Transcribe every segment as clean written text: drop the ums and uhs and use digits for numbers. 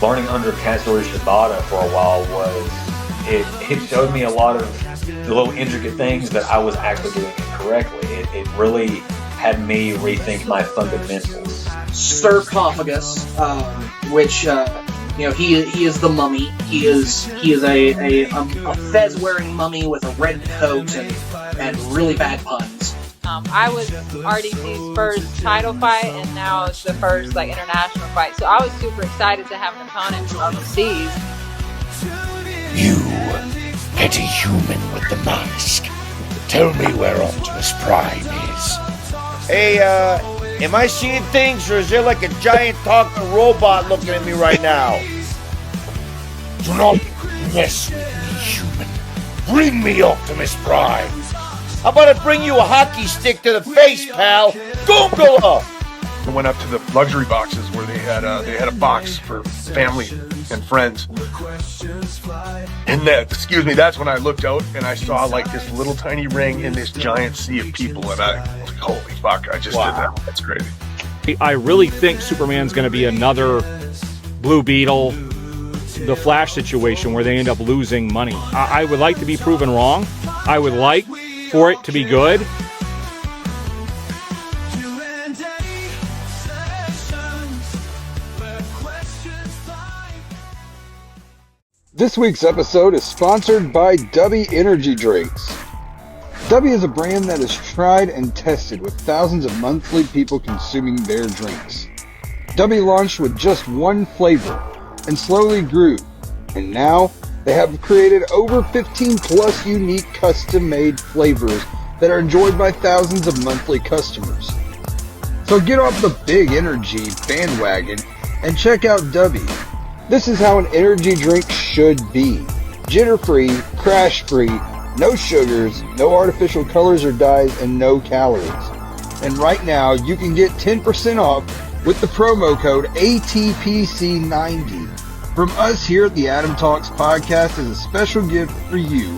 learning under Katsuri Shibata for a while was it showed me a lot of the little intricate things that I was actually doing incorrectly. It really had me rethink my fundamentals. Sarcophagus, which he is the mummy. He is a fez wearing mummy with a red coat and really bad puns. I was RDC's first title fight, and now it's the first international fight. So I was super excited to have an opponent from overseas. You, petty human with the mask, tell me where Optimus Prime is. Hey, am I seeing things, or is there like a giant talking robot looking at me right now? Do not mess with me, human. Bring me Optimus Prime. How about I bring you a hockey stick to the face, pal? Google. I went up to the luxury boxes where they had a box for family and friends. And that's when I looked out and I saw this little tiny ring in this giant sea of people, and I was like, holy fuck, I just did that. That's crazy. I really think Superman's going to be another Blue Beetle, the Flash situation where they end up losing money. I would like to be proven wrong. I would like for it to be good. This week's episode is sponsored by Dubby Energy Drinks. Dubby is a brand that is tried and tested with thousands of monthly people consuming their drinks. Dubby launched with just one flavor and slowly grew, and now they have created over 15 plus unique custom-made flavors that are enjoyed by thousands of monthly customers. So get off the big energy bandwagon and check out Dubby. This is how an energy drink should be. Jitter-free, crash-free, no sugars, no artificial colors or dyes, and no calories. And right now, you can get 10% off with the promo code ATPC90 from us here at the Adam Talks podcast as a special gift for you,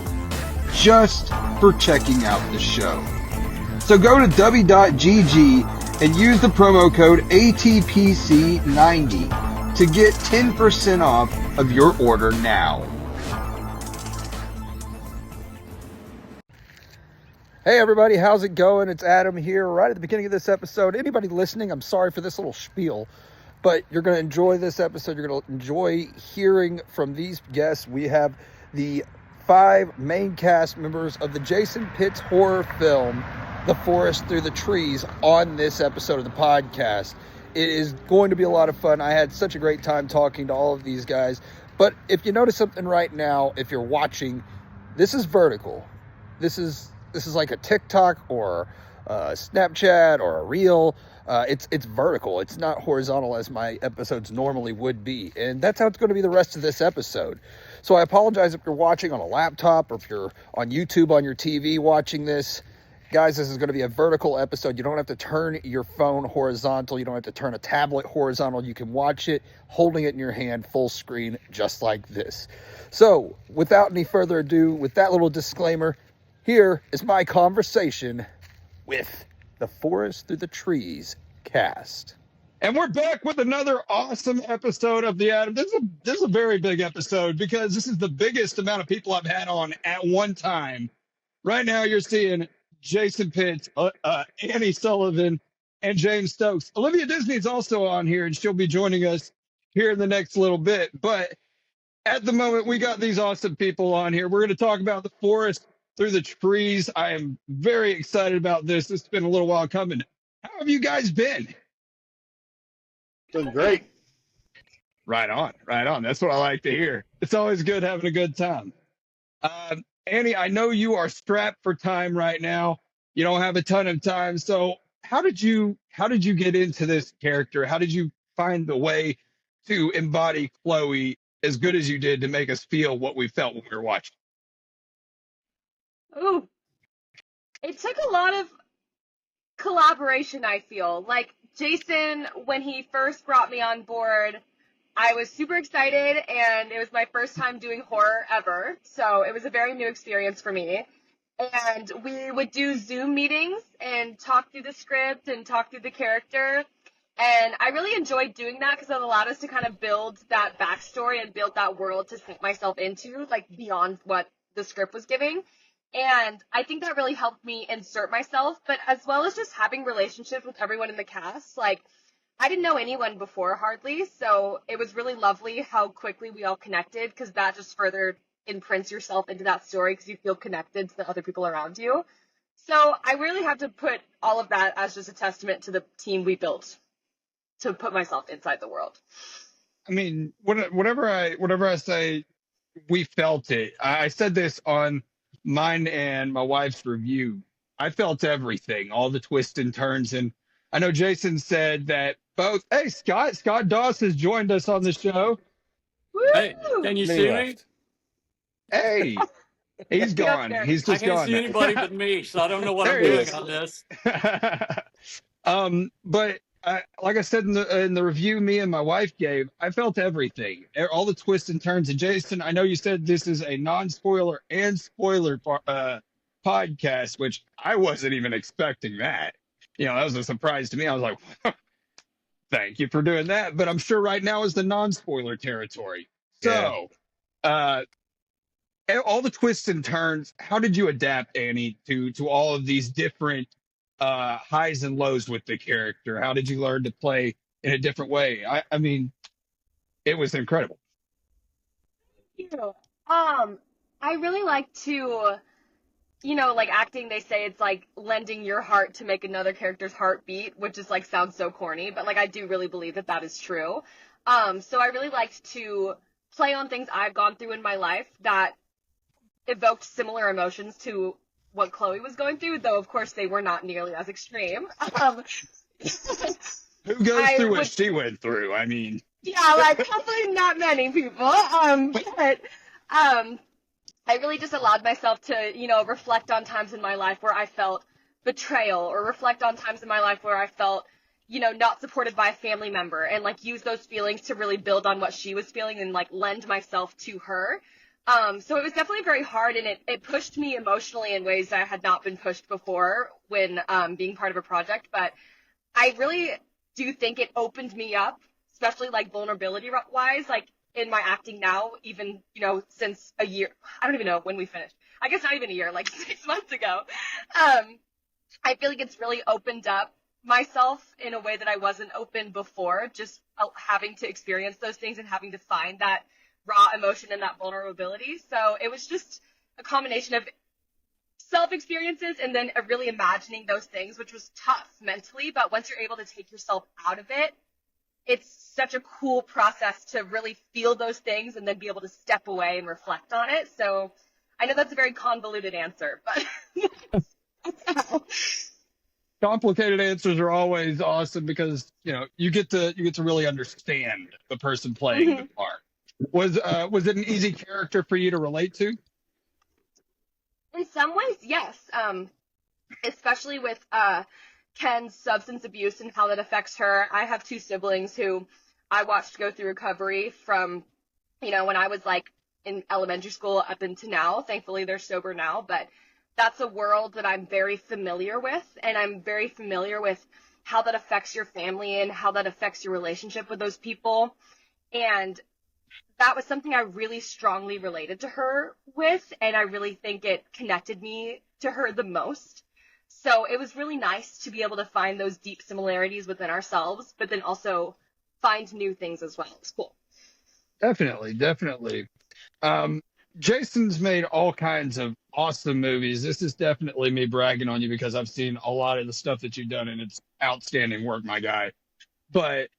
just for checking out the show. So go to dubby.gg and use the promo code ATPC90 to get 10% off of your order now. Hey everybody, how's it going? It's Adam here right at the beginning of this episode. Anybody listening, I'm sorry for this little spiel, but you're going to enjoy this episode. You're going to enjoy hearing from these guests. We have the 5 main cast members of the Jason Pitts horror film, The Forest Through the Trees, on this episode of the podcast. It is going to be a lot of fun. I had such a great time talking to all of these guys. But if you notice something right now, if you're watching, this is vertical. This is like a TikTok or a Snapchat or a Reel. It's vertical. It's not horizontal as my episodes normally would be. And that's how it's going to be the rest of this episode. So I apologize if you're watching on a laptop or if you're on YouTube on your TV watching this. Guys, this is going to be a vertical episode. You don't have to turn your phone horizontal. You don't have to turn a tablet horizontal. You can watch it holding it in your hand full screen just like this. So, without any further ado, with that little disclaimer, here is my conversation with the Forest Through the Trees cast. And we're back with another awesome episode of the Adam. This is a very big episode because this is the biggest amount of people I've had on at one time. Right now, you're seeing Jason Pitts, Annie Sullivan, and James Stokes. Olivia Disney's also on here, and she'll be joining us here in the next little bit. But at the moment, we got these awesome people on here. We're going to talk about The Forest Through the Trees. I am very excited about this. It's been a little while coming. How have you guys been? Doing great. Right on, right on. That's what I like to hear. It's always good having a good time. Annie, I know you are strapped for time right now. You don't have a ton of time. So how did you get into this character? How did you find the way to embody Chloe as good as you did to make us feel what we felt when we were watching? Ooh, it took a lot of collaboration, I feel. Like Jason, when he first brought me on board, I was super excited, and it was my first time doing horror ever, so it was a very new experience for me. And we would do Zoom meetings and talk through the script and talk through the character. And I really enjoyed doing that because it allowed us to kind of build that backstory and build that world to set myself into, like beyond what the script was giving. And I think that really helped me insert myself, but as well as just having relationships with everyone in the cast. Like, I didn't know anyone before hardly, so it was really lovely how quickly we all connected, because that just further imprints yourself into that story because you feel connected to the other people around you. So I really have to put all of that as just a testament to the team we built to put myself inside the world. I mean, whatever I say, we felt it. I said this on mine and my wife's review. I felt everything, all the twists and turns. And I know Jason said that both. Hey, Scott Doss has joined us on the show. Hey, can you Then see he me? left. Hey, he's gone. there. He's I just can't gone. see anybody but me, so I don't know what There I'm he doing is. on this. But like I said in the review me and my wife gave, I felt everything, all the twists and turns. And Jason, I know you said this is a non-spoiler and spoiler podcast, which I wasn't even expecting that. That was a surprise to me. I was like, thank you for doing that. But I'm sure right now is the non-spoiler territory. So, all the twists and turns. How did you adapt, Annie, to all of these different highs and lows with the character? How did you learn to play in a different way? I mean, it was incredible. Thank you. I really like to, like acting, they say it's like lending your heart to make another character's heart beat, which is like sounds so corny, but like I do really believe that that is true. So I really liked to play on things I've gone through in my life that evoked similar emotions to what Chloe was going through, though of course they were not nearly as extreme. Who goes through what she went through? I mean, yeah, like hopefully not many people. But I really just allowed myself to, reflect on times in my life where I felt betrayal, or reflect on times in my life where I felt, not supported by a family member, and like use those feelings to really build on what she was feeling and like lend myself to her. So it was definitely very hard, and it pushed me emotionally in ways that I had not been pushed before when being part of a project. But I really do think it opened me up, especially like vulnerability wise, like in my acting now, even, since a year. I don't even know when we finished. I guess not even a year, like 6 months ago. I feel like it's really opened up myself in a way that I wasn't open before, just having to experience those things and having to find that raw emotion and that vulnerability. So it was just a combination of self-experiences and then really imagining those things, which was tough mentally. But once you're able to take yourself out of it, it's such a cool process to really feel those things and then be able to step away and reflect on it. So I know that's a very convoluted answer, but complicated answers are always awesome because you get to really understand the person playing the part. Was it an easy character for you to relate to? In some ways, yes. Especially with Ken's substance abuse and how that affects her. I have 2 siblings who I watched go through recovery from, when I was like in elementary school up into now. Thankfully, they're sober now, but that's a world that I'm very familiar with, and I'm very familiar with how that affects your family and how that affects your relationship with those people. And that was something I really strongly related to her with, and I really think it connected me to her the most. So it was really nice to be able to find those deep similarities within ourselves, but then also find new things as well. It's cool. Definitely. Jason's made all kinds of awesome movies. This is definitely me bragging on you because I've seen a lot of the stuff that you've done, and it's outstanding work, my guy. But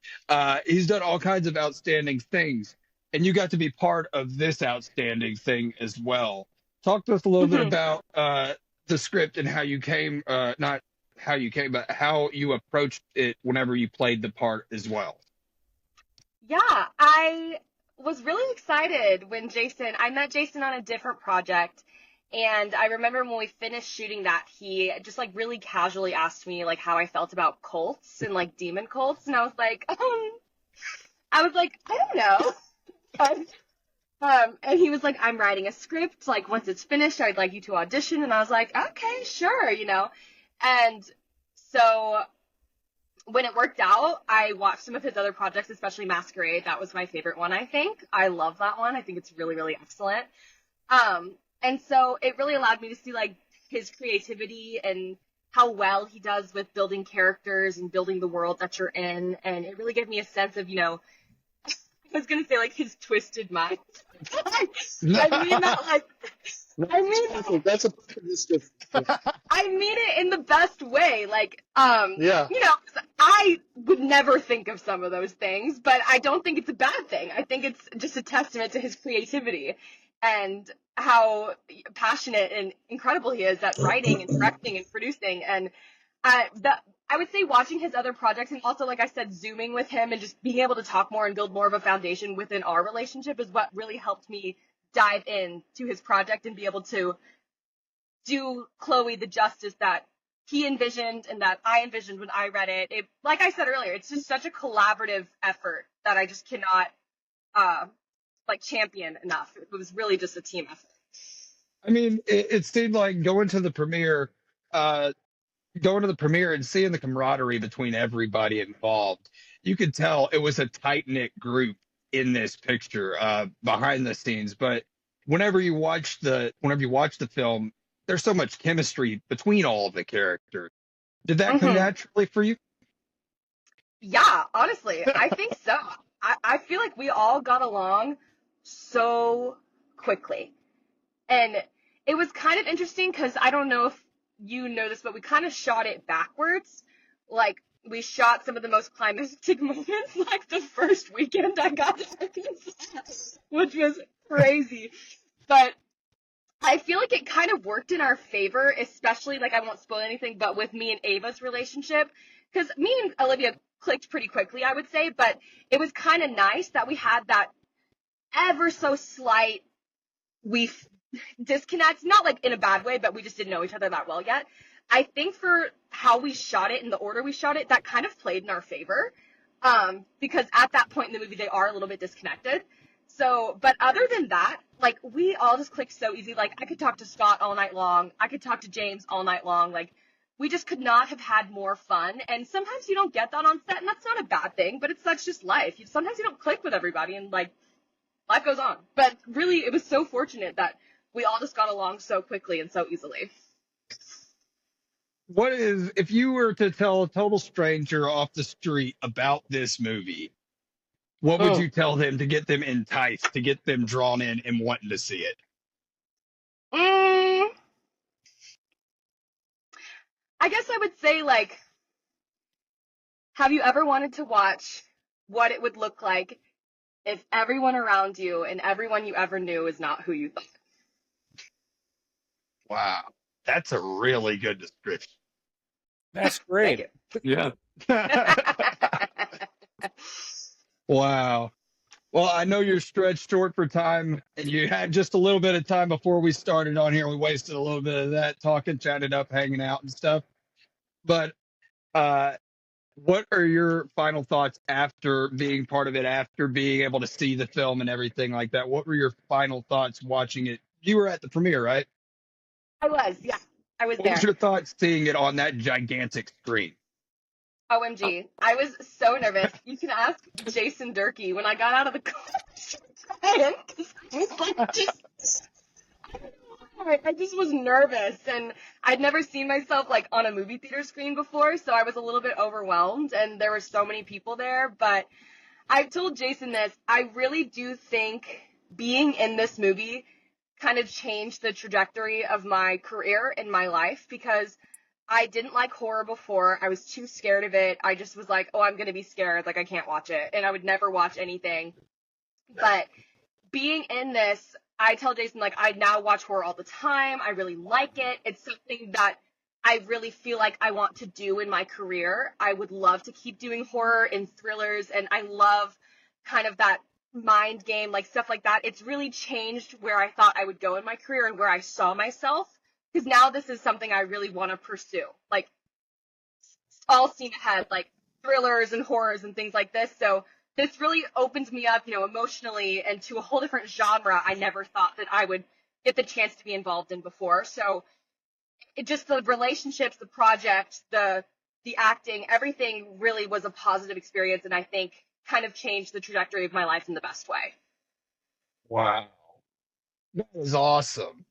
he's done all kinds of outstanding things, and you got to be part of this outstanding thing as well. Talk to us a little bit about the script and how you came, not how you came, but how you approached it whenever you played the part as well. Yeah, I was really excited when I met Jason on a different project, and I remember when we finished shooting that, he just like really casually asked me like how I felt about cults and like demon cults, and I was like, I don't know. And he was like, I'm writing a script, like once it's finished, I'd like you to audition, and I was like, okay, sure, And so when it worked out, I watched some of his other projects, especially Masquerade. That was my favorite one, I think. I love that one. I think it's really, really excellent. And so it really allowed me to see like his creativity and how well he does with building characters and building the world that you're in. And it really gave me a sense of, I was going to say like his twisted mind. I mean that like, That's a I mean it in the best way. Like, yeah. I would never think of some of those things, but I don't think it's a bad thing. I think it's just a testament to his creativity and how passionate and incredible he is at writing and directing and producing. And I would say watching his other projects and also, like I said, zooming with him and just being able to talk more and build more of a foundation within our relationship is what really helped me dive in to his project and be able to do Chloe the justice that he envisioned and that I envisioned when I read it. Like I said earlier, it's just such a collaborative effort that I just cannot champion enough. It was really just a team effort. I mean, it seemed like going to the premiere and seeing the camaraderie between everybody involved. You could tell it was a tight-knit group in this picture behind the scenes. But whenever you watch the film, there's so much chemistry between all of the characters. Did that come naturally for you? Yeah, honestly, I think so. I feel like we all got along so quickly. And it was kind of interesting because I don't know if you know this, but we kind of shot it backwards. Like, we shot some of the most climactic moments like the first weekend I got to Arkansas, which was crazy. But I feel like it kind of worked in our favor, especially, like, I won't spoil anything, but with me and Ava's relationship. Because me and Olivia clicked pretty quickly, I would say, but it was kind of nice that we had that ever so slight disconnect, not like in a bad way, but we just didn't know each other that well yet. I think for how we shot it and the order we shot it, that kind of played in our favor. Because at that point in the movie, they are a little bit disconnected. So, but other than that, like, we all just clicked so easy. Like, I could talk to Scott all night long. I could talk to James all night long. Like, we just could not have had more fun. And sometimes you don't get that on set, and that's not a bad thing, but that's just life. Sometimes you don't click with everybody, and, like, life goes on. But really, it was so fortunate that we all just got along so quickly and so easily. If you were to tell a total stranger off the street about this movie, what would you tell them to get them enticed, to get them drawn in and wanting to see it? I guess I would say, like, have you ever wanted to watch what it would look like if everyone around you and everyone you ever knew is not who you thought? Wow. That's a really good description. That's great. Yeah. Wow. Well, I know you're stretched short for time, and you had just a little bit of time before we started on here. We wasted a little bit of that talking, chatted up, hanging out and stuff. But what are your final thoughts after being part of it, after being able to see the film and everything like that? What were your final thoughts watching it? You were at the premiere, right? I was, yeah. I was there. What was your thoughts seeing it on that gigantic screen? OMG. I was so nervous. You can ask Jason Durkee when I got out of the car. I just was nervous, and I'd never seen myself like on a movie theater screen before, so I was a little bit overwhelmed, and there were so many people there. But I've told Jason this, I really do think being in this movie kind of changed the trajectory of my career and my life, because I didn't like horror before. I was too scared of it. I just was like, oh, I'm going to be scared. Like, I can't watch it. And I would never watch anything. But being in this, I tell Jason, like, I now watch horror all the time. I really like it. It's something that I really feel like I want to do in my career. I would love to keep doing horror and thrillers. And I love kind of that mind game, like stuff like that. It's really changed where I thought I would go in my career and where I saw myself. Because now this is something I really want to pursue, like all seen ahead, like thrillers and horrors and things like this. So this really opens me up, emotionally, and to a whole different genre I never thought that I would get the chance to be involved in before. So it just, the relationships, the project, the the acting, everything really was a positive experience, and I think kind of changed the trajectory of my life in the best way. Wow. That is awesome.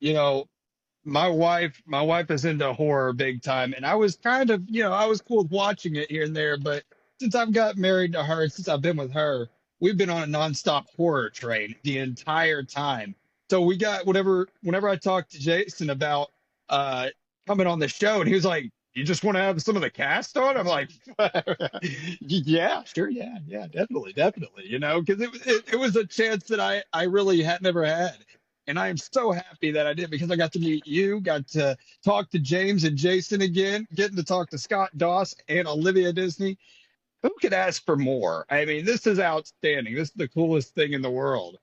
My wife is into horror big time, and I was kind of, I was cool with watching it here and there, but since I've got married to her, since I've been with her, we've been on a nonstop horror train the entire time. So we got whenever I talked to Jason about uh coming on the show, and he was like, "You just want to have some of the cast on?" I'm like, "Yeah, sure, yeah, definitely, definitely." Because it was a chance that I really had never had. And I am so happy that I did, because I got to meet you, got to talk to James and Jason again, getting to talk to Scott Doss and Olivia Disney. Who could ask for more? I mean, this is outstanding. This is the coolest thing in the world.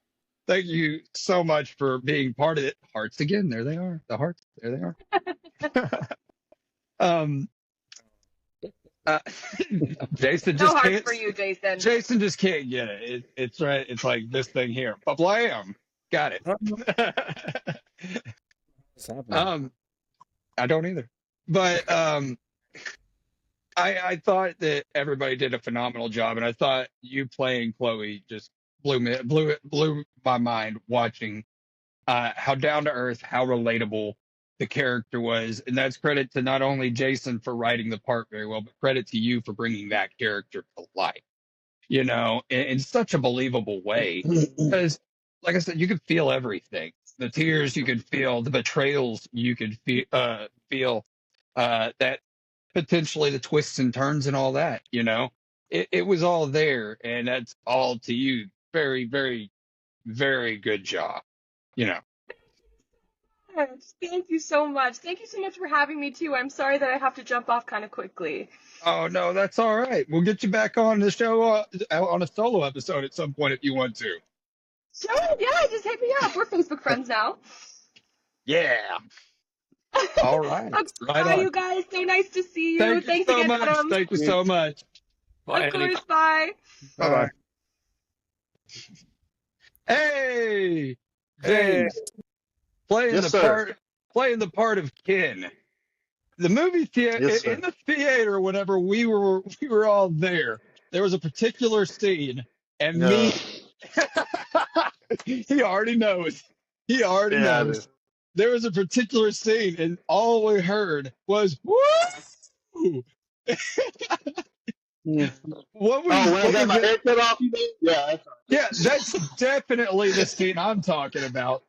Thank you so much for being part of it. Hearts again. There they are. The hearts. There they are. um, uh, Jason No just hearts can't. for you, Jason. Jason just can't get it. It's right. It's like this thing here. Blam. Got it. I don't either. But I thought that everybody did a phenomenal job, and I thought you playing Chloe just blew my mind, watching how down to earth, how relatable the character was. And that's credit to not only Jason for writing the part very well, but credit to you for bringing that character to life, in such a believable way. Because, like I said, you could feel everything. The tears you could feel, the betrayals you could feel, that potentially the twists and turns and all that, it was all there, and that's all to you. Very, very, very good job, you know. Thank you so much. Thank you so much for having me too. I'm sorry that I have to jump off kind of quickly. Oh no, that's all right. We'll get you back on the show on a solo episode at some point if you want to. Sure, yeah, just hit me up. We're Facebook friends now. Yeah. All right. Okay, Right bye, on. you guys. So nice to see you. Thank Thanks you so again, much. Adam. Thank you so much. Bye, Of Eddie. course, bye. Bye-bye. Hey, James, playing Yes, the sir. playing the part of Ken. The movie theater, Yes, sir. in the theater, whenever we were all there, there was a particular scene, and No. he already knows. He already Yeah, I knows. There was a particular scene, and all we heard was "woo." Yeah. What was? Oh, when I What got was my it? hair cut off, you mean? Yeah, that's right. Yeah, that's definitely the scene I'm talking about.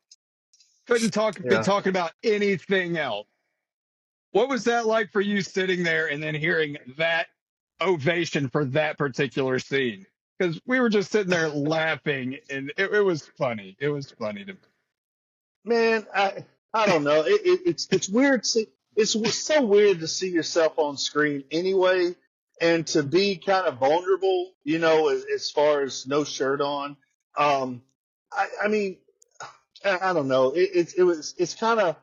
Couldn't been Yeah. talking about anything else. What was that like for you, sitting there and then hearing that ovation for that particular scene? Because we were just sitting there laughing, and it was funny. It was funny to me. Man, I don't know. It's weird. It's so weird to see yourself on screen anyway, and to be kind of vulnerable. As far as no shirt on. I mean, I don't know. It's kind of,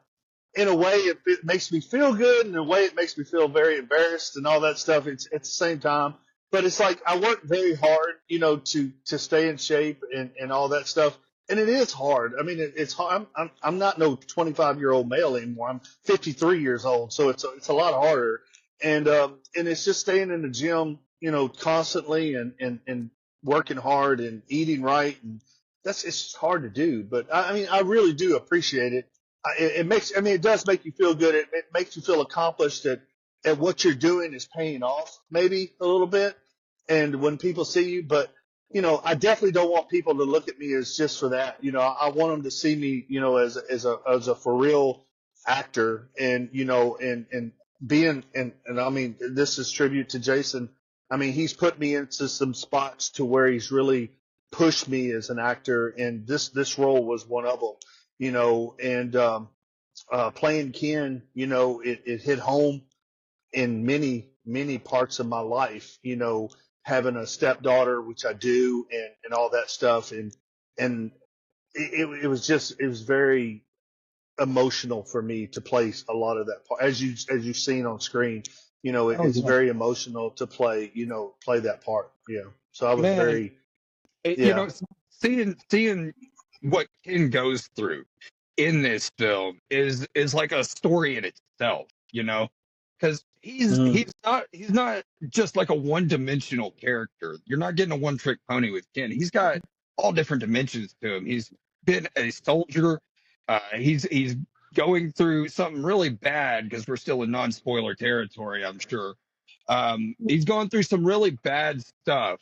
in a way it makes me feel good, and in a way it makes me feel very embarrassed and all that stuff. It's at the same time, but it's like I work very hard, to stay in shape and all that stuff. And it is hard. I mean, it's hard. I'm not no 25-year-old male anymore. I'm 53 years old, so it's a lot harder. And it's just staying in the gym, constantly and working hard and eating right, and it's just hard to do. But I mean, I really do appreciate it. It does make you feel good. It makes you feel accomplished at what you're doing is paying off, maybe a little bit. And when people see you, but I definitely don't want people to look at me as just for that. I want them to see me, as a for real actor, and and being, and I mean, this is tribute to Jason. I mean, he's put me into some spots to where he's really pushed me as an actor, and this role was one of them. And playing Ken, it hit home in many parts of my life, having a stepdaughter, which I do, and all that stuff. And it was very emotional for me to place a lot of that part, as you've seen on screen. It's Yeah. very emotional to play that part. So I was Man, very, you seeing what Ken goes through in this film is like a story in itself, because he's not just like a one-dimensional character. You're not getting a one-trick pony with Ken. He's got all different dimensions to him. He's been a soldier. He's going through something really bad because we're still in non-spoiler territory, I'm sure. He's going through some really bad stuff,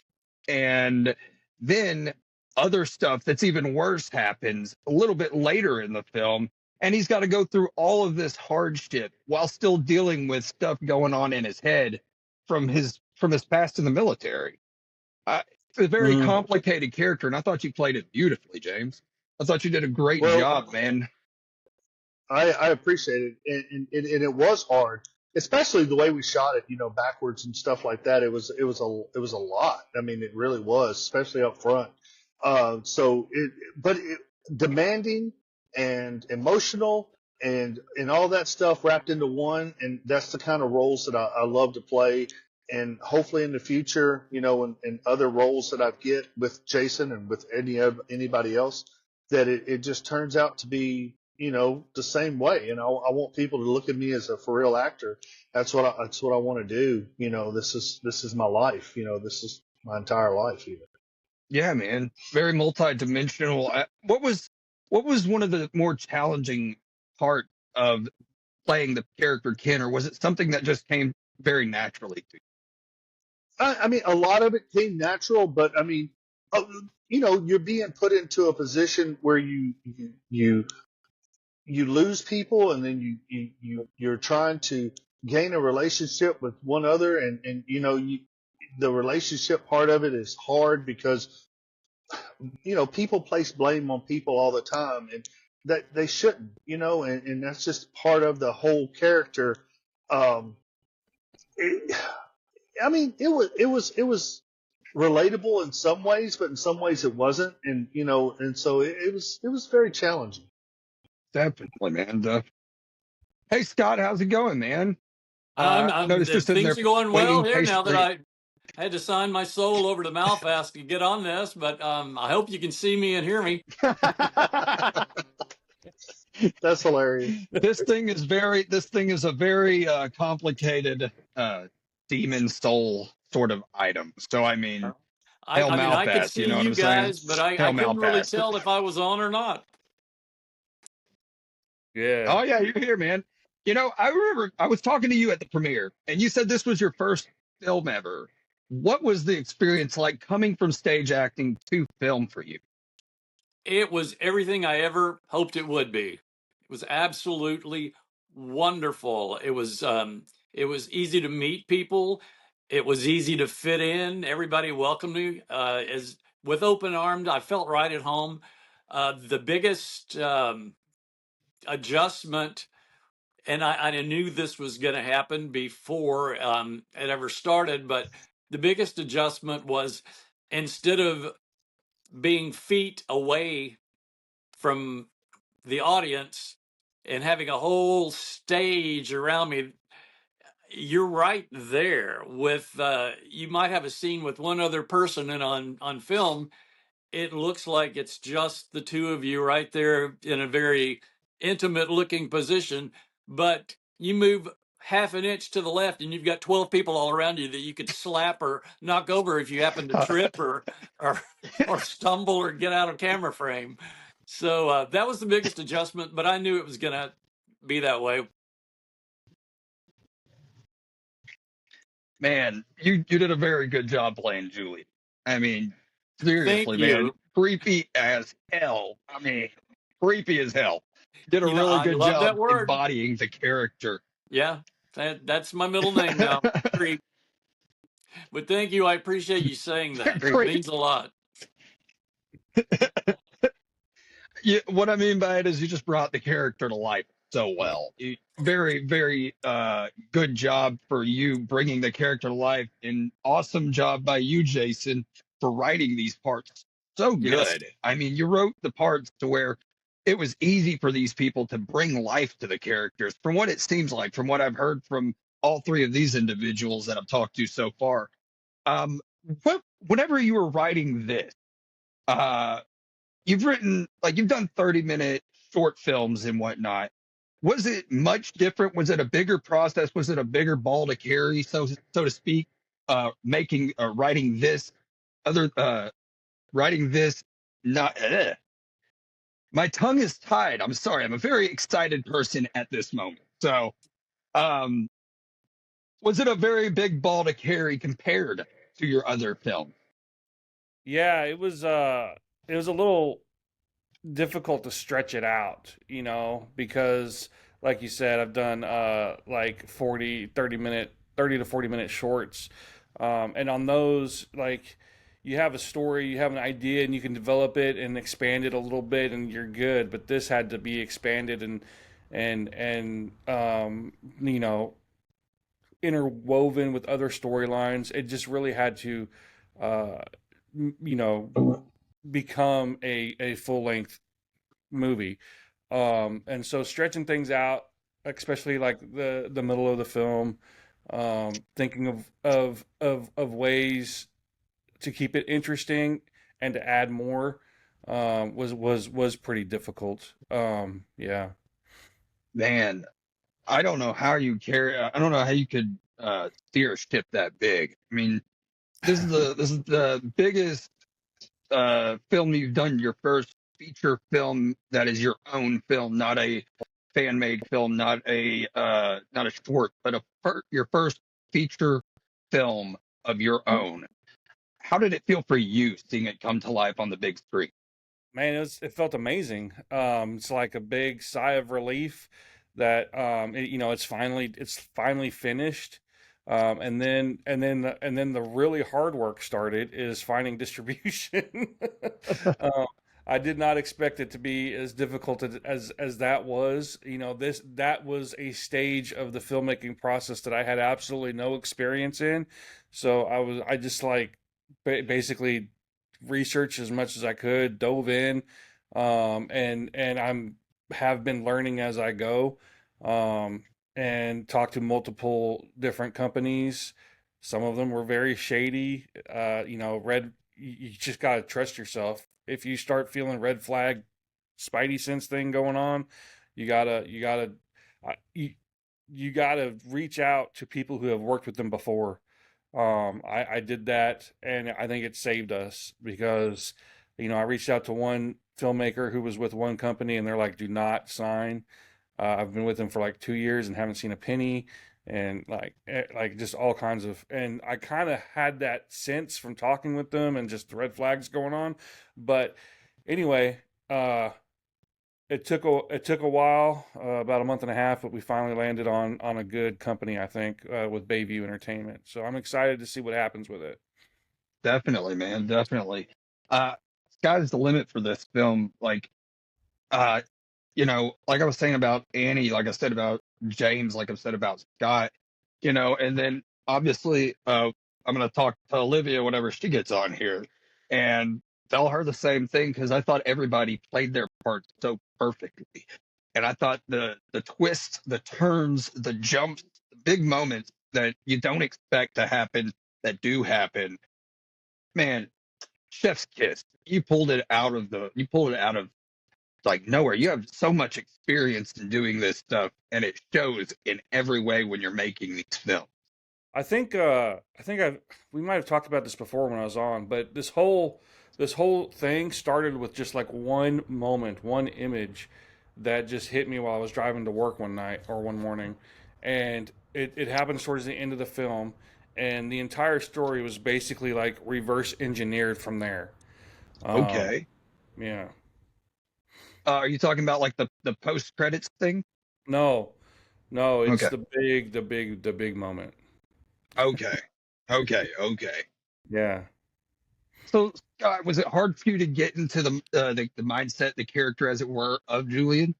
and then other stuff that's even worse happens a little bit later in the film, and he's got to go through all of this hardship while still dealing with stuff going on in his head from his past in the military. It's a very complicated character, and I thought you played it beautifully, James. I thought you did a great job, man. I appreciate it, and it was hard, especially the way we shot it, backwards and stuff like that. It was a lot. I mean, it really was, especially up front. But demanding and emotional and all that stuff wrapped into one, and that's the kind of roles that I love to play. And hopefully in the future, in other roles that I get with Jason and with anybody else, that it just turns out to be the same way. I want people to look at me as a for real actor. That's what I want to do. This is my life. This is my entire life. Even. Yeah, man, very multi-dimensional. What was one of the more challenging part of playing the character Ken, or was it something that just came very naturally to you? I mean, a lot of it came natural, but I mean, you're being put into a position where you lose people, and then you're trying to gain a relationship with one other, and the relationship part of it is hard because people place blame on people all the time, and that they shouldn't, and that's just part of the whole character. I mean, it was relatable in some ways, but in some ways it wasn't, and so it was very challenging. Definitely, man. Hey, Scott, how's it going, man? Noticed you're sitting things there are going well waiting here now that patiently. I had to sign my soul over to Malfast to get on this, but I hope you can see me and hear me. That's hilarious. This thing is a very complicated demon soul sort of item. So I mean, I mean, I could Malfast, see you know what you I'm saying? guys, but I Hail couldn't really Malfast. tell if I was on or not. Yeah. Oh yeah, you're here, man. I remember I was talking to you at the premiere, and you said this was your first film ever. What was the experience like coming from stage acting to film for you? It was everything I ever hoped it would be. It was absolutely wonderful. It was easy to meet people. It was easy to fit in. Everybody welcomed me as with open arms. I felt right at home. The biggest adjustment, and I knew this was going to happen before it ever started, but the biggest adjustment was instead of being feet away from the audience and having a whole stage around me, you're right there with you might have a scene with one other person, and on film it looks like it's just the two of you right there in a very intimate looking position, but you move half an inch to the left and you've got 12 people all around you that you could slap or knock over if you happen to trip or or stumble or get out of camera frame. So that was the biggest adjustment, but I knew it was going to be that way. Man, you did a very good job playing Julie. I mean, seriously, Thank man, you. creepy as hell. I mean, creepy as hell. Did a really I good love that job word. embodying the character. Yeah, that's my middle name now. Creep. But thank you. I appreciate you saying that. It means a lot. Yeah, what I mean by it is you just brought the character to life so well. Very, very good job for you bringing the character to life, and awesome job by you, Jason, for writing these parts so good. Yes. I mean, you wrote the parts to where it was easy for these people to bring life to the characters. From what it seems like, from what I've heard from all three of these individuals that I've talked to so far, whenever you were writing this, you've done 30-minute short films and whatnot. Was it much different? Was it a bigger process? Was it a bigger ball to carry, so to speak? Making other writing this not. My tongue is tied. I'm sorry. I'm a very excited person at this moment. So, um, was it a very big ball to carry compared to your other film? Yeah, it was a little difficult to stretch it out, because like you said, I've done like 30 to 40 minute shorts. And on those, like, you have a story, you have an idea, and you can develop it and expand it a little bit, and you're good. But this had to be expanded and interwoven with other storylines. It just really had to, uh, you know, become a full length movie. And so stretching things out, especially like the middle of the film, thinking of ways to keep it interesting and to add more, was pretty difficult. Yeah. Man, I don't know how you carry. I don't know how you could steer a ship that big. I mean, this is the biggest film you've done. Your first feature film that is your own film, not a fan made film, not a short, but your first feature film of your own. How did it feel for you seeing it come to life on the big screen? Man, it felt amazing. It's like a big sigh of relief that it's finally finished. And then the really hard work started is finding distribution. um, I did not expect it to be as difficult as that was. That was a stage of the filmmaking process that I had absolutely no experience in. So I just like basically researched as much as I could, dove in, and I'm have been learning as I go, and talked to multiple different companies. Some of them were very shady. You just gotta trust yourself. If you start feeling red flag, spidey sense thing going on, uh, you, you gotta reach out to people who have worked with them before. I did that, and I think it saved us because, I reached out to one filmmaker who was with one company, and they're like, "Do not sign." I've been with them for like 2 years and haven't seen a penny, and like just all kinds of. And I kind of had that sense from talking with them and just the red flags going on. But anyway, it took a while, about a month and a half, but we finally landed on a good company, I think, with Bayview Entertainment. So I'm excited to see what happens with it. Definitely, man, definitely. Uh, Sky's the limit for this film. Uh, like I was saying about Annie, like I said about James, like I've said about Scott, and then obviously, I'm going to talk to Olivia whenever she gets on here and tell her the same thing because I thought everybody played their part so perfectly. And I thought the twists, the turns, the jumps, the big moments that you don't expect to happen that do happen, man, chef's kiss. You pulled it out of like nowhere. You have so much experience in doing this stuff, and it shows in every way when you're making these films. I think we might have talked about this before when I was on, but this whole thing started with just like one moment, one image that just hit me while I was driving to work one night or one morning, and it happened towards the end of the film, and the entire story was basically like reverse engineered from there. Um, Okay. yeah, Are you talking about like the post credits thing? no, no, it's Okay. the big moment. Okay. Okay. Yeah. So, Scott, was it hard for you to get into the mindset, the character, as it were, of Julian?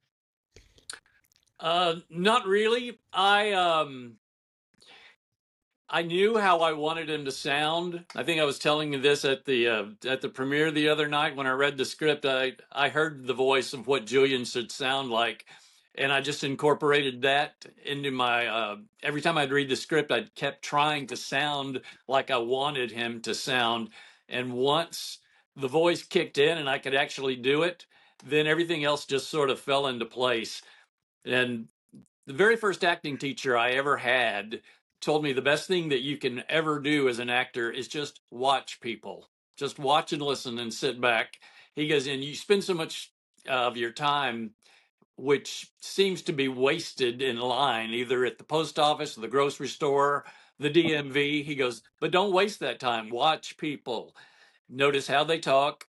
Not really. I knew how I wanted him to sound. I think I was telling you this at the premiere the other night when I read the script. I heard the voice of what Julian should sound like, and I just incorporated that into my. Every time I'd read the script, I kept trying to sound like I wanted him to sound. And once the voice kicked in and I could actually do it, then everything else just sort of fell into place. And the very first acting teacher I ever had told me the best thing that you can ever do as an actor is just watch people. Just watch and listen and sit back. He goes, and you spend so much of your time, which seems to be wasted in line, either at the post office, the grocery store, the DMV. He goes, but don't waste that time. Watch people. Notice how they talk,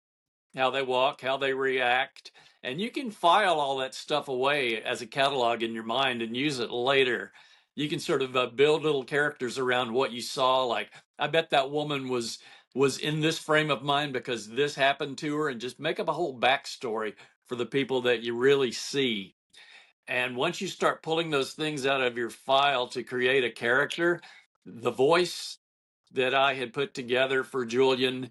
how they walk, how they react. And you can file all that stuff away as a catalog in your mind and use it later. You can sort of build little characters around what you saw. Like, I bet that woman was in this frame of mind because this happened to her, and just make up a whole backstory for the people that you really see. And once you start pulling those things out of your file to create a character, the voice that I had put together for Julian,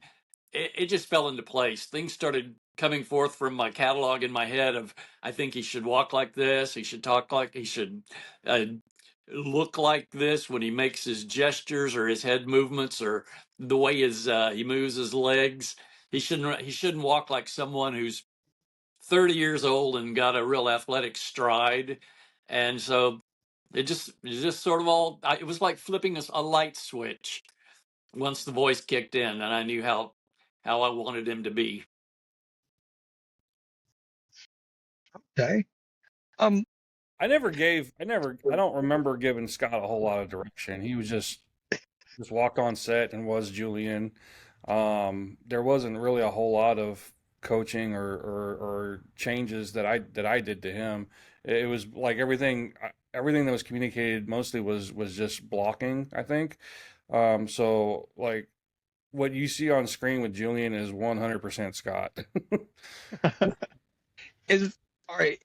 it just fell into place. Things started coming forth from my catalog in my head of, I think he should walk like this, he should talk like, he should uh, look like this when he makes his gestures or his head movements or the way he moves his legs. He shouldn't walk like someone who's 30 years old and got a real athletic stride. And so it just sort of it was like flipping a light switch once the voice kicked in, and I knew how I wanted him to be. Okay. I don't remember giving Scott a whole lot of direction. He was just walked on set and was Julian. There wasn't really a whole lot of coaching or changes that I did to him. It was like everything that was communicated mostly was just blocking, I think. So like what you see on screen with Julian is 100% Scott. Is all right.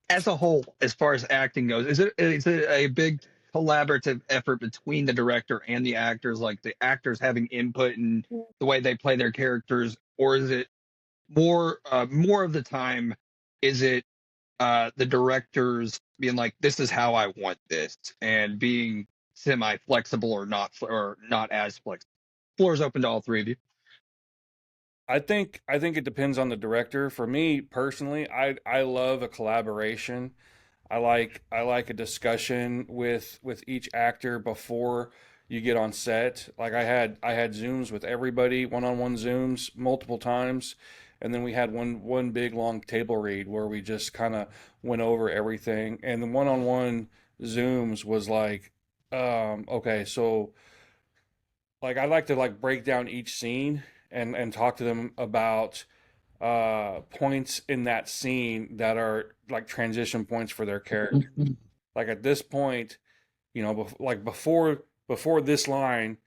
As a whole, as far as acting goes, is it a big collaborative effort between the director and the actors, like the actors having input in the way they play their characters, or is it more of the time, is it the directors being like, this is how I want this, and being semi flexible or not as flexible? Floor is open to all three of you. I think it depends on the director. For me personally, I love a collaboration. I like a discussion with each actor before you get on set. Like I had Zooms with everybody, one-on-one Zooms multiple times, and then we had one big long table read where we just kind of went over everything. And the one-on-one Zooms was like, okay, so like I like to like break down each scene and talk to them about points in that scene that are like transition points for their character. Like at this point, like before this line,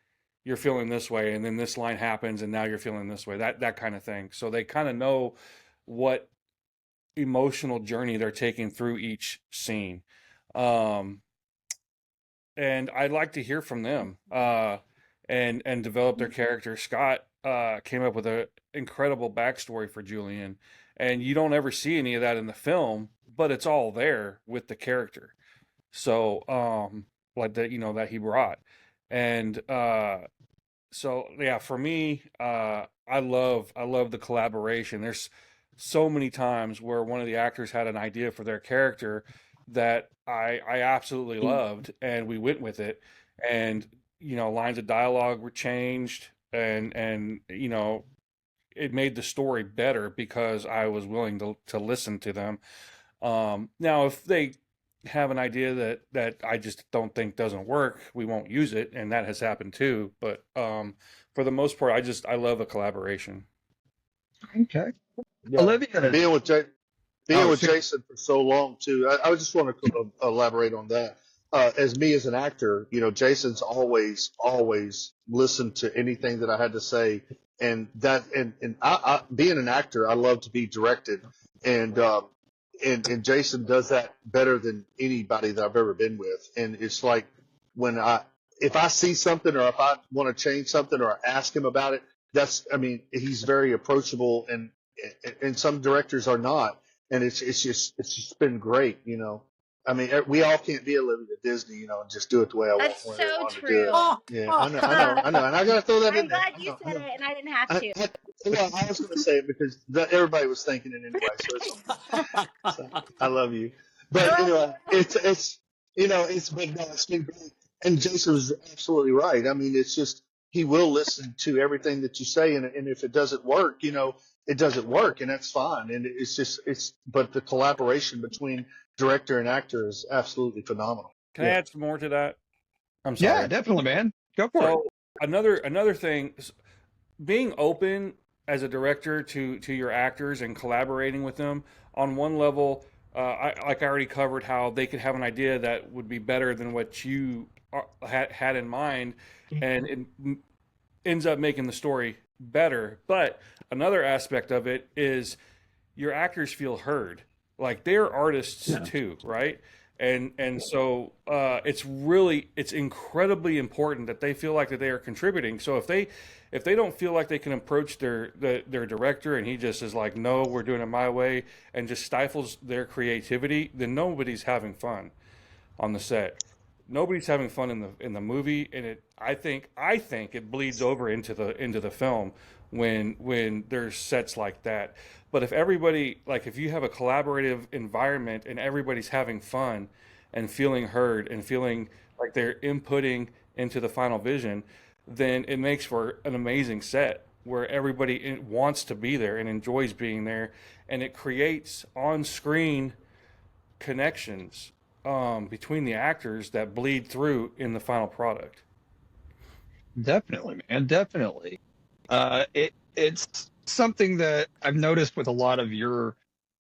you're feeling this way, and then this line happens, and now you're feeling this way. That kind of thing. So they kind of know what emotional journey they're taking through each scene. Um, and I'd like to hear from them and develop their character. Scott came up with an incredible backstory for Julian, and you don't ever see any of that in the film, but it's all there with the character. So, like that, that he brought, and so yeah, for me, I love the collaboration. There's so many times where one of the actors had an idea for their character that I absolutely loved, and we went with it, and lines of dialogue were changed, and it made the story better because I was willing to listen to them. Now, if they have an idea that I just don't think doesn't work, we won't use it, and that has happened too. But for the most part, I love a collaboration. Okay. Yeah. Olivia. Being with Sure. Jason for so long too, I just want to elaborate on that. As me as an actor, Jason's always listened to anything that I had to say, and I being an actor, I love to be directed, and and Jason does that better than anybody that I've ever been with. And it's like when if I see something or if I want to change something or ask him about it, he's very approachable, and some directors are not, and it's just been great. We all can't be Olivia Disney, and just do it the way I want That's when I so want to do true. it. Yeah, I know, and I gotta throw that I'm in there. glad you said it and I didn't have to. I was going to say it because everybody was thinking it anyway. So I love you. But anyway, it's it's but no, it's been great. And Jason was absolutely right. I mean, it's just he will listen to everything that you say, and if it doesn't work, it doesn't work, and that's fine. And but the collaboration between director and actor is absolutely phenomenal. Can I add some more to that? I'm Yeah, sorry. definitely, man. Go for it. So another thing, being open as a director to your actors and collaborating with them on one level. I already covered how they could have an idea that would be better than what you had in mind, and it ends up making the story better. But another aspect of it is your actors feel heard, like they're artists too, right? And so it's incredibly important that they feel like that they are contributing. So if they don't feel like they can approach their director and he just is like, no, we're doing it my way, and just stifles their creativity, then nobody's having fun on the set. Nobody's having fun in the movie, and I think it bleeds over into the film when there's sets like that. But if everybody, like, if you have a collaborative environment and everybody's having fun and feeling heard and feeling like they're inputting into the final vision, then it makes for an amazing set where everybody wants to be there and enjoys being there, and it creates on screen connections between the actors that bleed through in the final product. Definitely, man. Definitely. It's something that I've noticed with a lot of your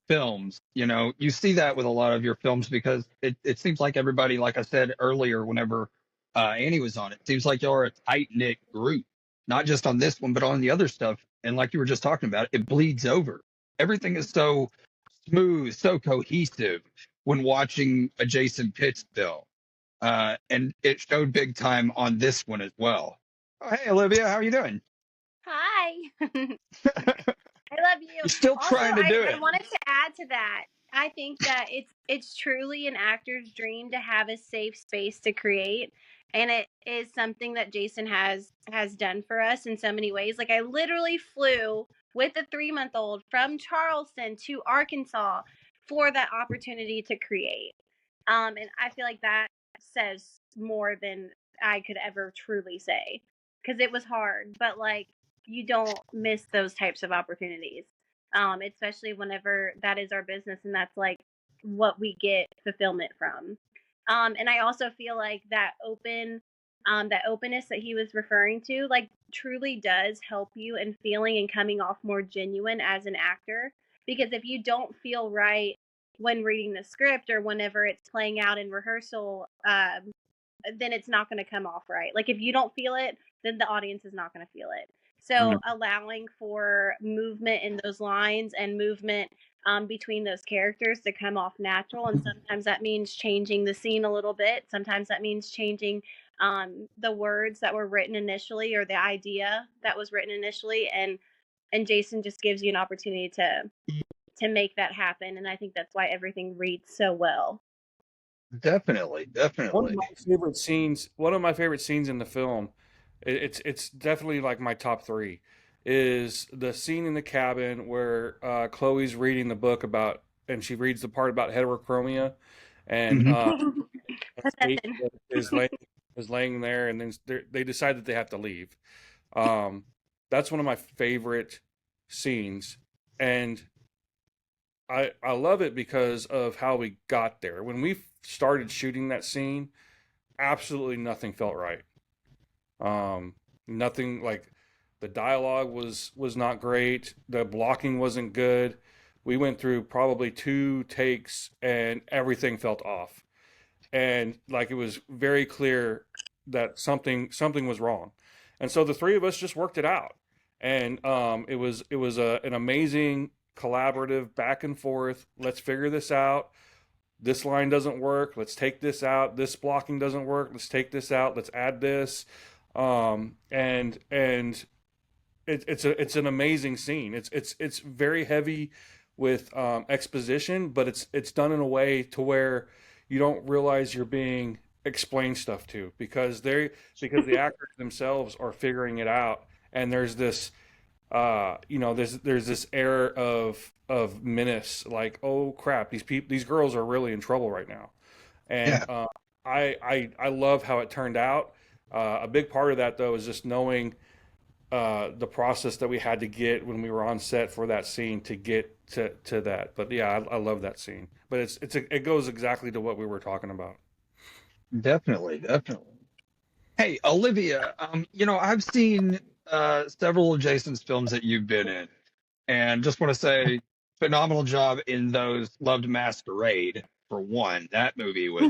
films. You see that with a lot of your films because it seems like everybody, like I said earlier, whenever Annie was on, it seems like y'all are a tight knit group, not just on this one, but on the other stuff. And like you were just talking about, it bleeds over. Everything is so smooth, so cohesive when watching a Jason Pitts film. And it showed big time on this one as well. Oh, hey, Olivia, how are you doing? Hi. I love you. You're still Also, trying to do I it. wanted to add to that. I think that it's truly an actor's dream to have a safe space to create, and it is something that Jason has done for us in so many ways. Like I literally flew with a 3-month-old from Charleston to Arkansas for that opportunity to create. And I feel like that says more than I could ever truly say because it was hard, but like you don't miss those types of opportunities, especially whenever that is our business and that's like what we get fulfillment from. And I also feel like that openness that he was referring to, like truly does help you in feeling and coming off more genuine as an actor. Because if you don't feel right when reading the script or whenever it's playing out in rehearsal, then it's not going to come off right. Like if you don't feel it, then the audience is not going to feel it. So allowing for movement in those lines and movement between those characters to come off natural, and sometimes that means changing the scene a little bit. Sometimes that means changing the words that were written initially or the idea that was written initially, and Jason just gives you an opportunity to make that happen, and I think that's why everything reads so well. Definitely. One of my favorite scenes in the film, it's definitely like my top three, is the scene in the cabin where Chloe's reading the book about, and she reads the part about heterochromia, and Kate is laying there, and then they decide that they have to leave. That's one of my favorite scenes, and I love it because of how we got there. When we started shooting that scene, absolutely nothing felt right. Nothing, like the dialogue was not great. The blocking wasn't good. We went through probably 2 takes and everything felt off. And like it was very clear that something was wrong. And so the three of us just worked it out. And it was an amazing collaborative back and forth. Let's figure this out. This line doesn't work. Let's take this out. This blocking doesn't work. Let's take this out. Let's add this. And it's an amazing scene. It's very heavy with exposition, but it's done in a way to where you don't realize you're being explained stuff to, because the actors themselves are figuring it out, and there's this there's this air of menace, like, oh crap, these girls are really in trouble right now. And Yeah. I love how it turned out. A big part of that, though, is just knowing the process that we had to get when we were on set for that scene to get to that. But yeah, I love that scene. But it goes exactly to what we were talking about. Definitely, definitely. Hey, Olivia, I've seen several of Jason's films that you've been in, and just want to say, phenomenal job in those. Loved Masquerade for one. That movie was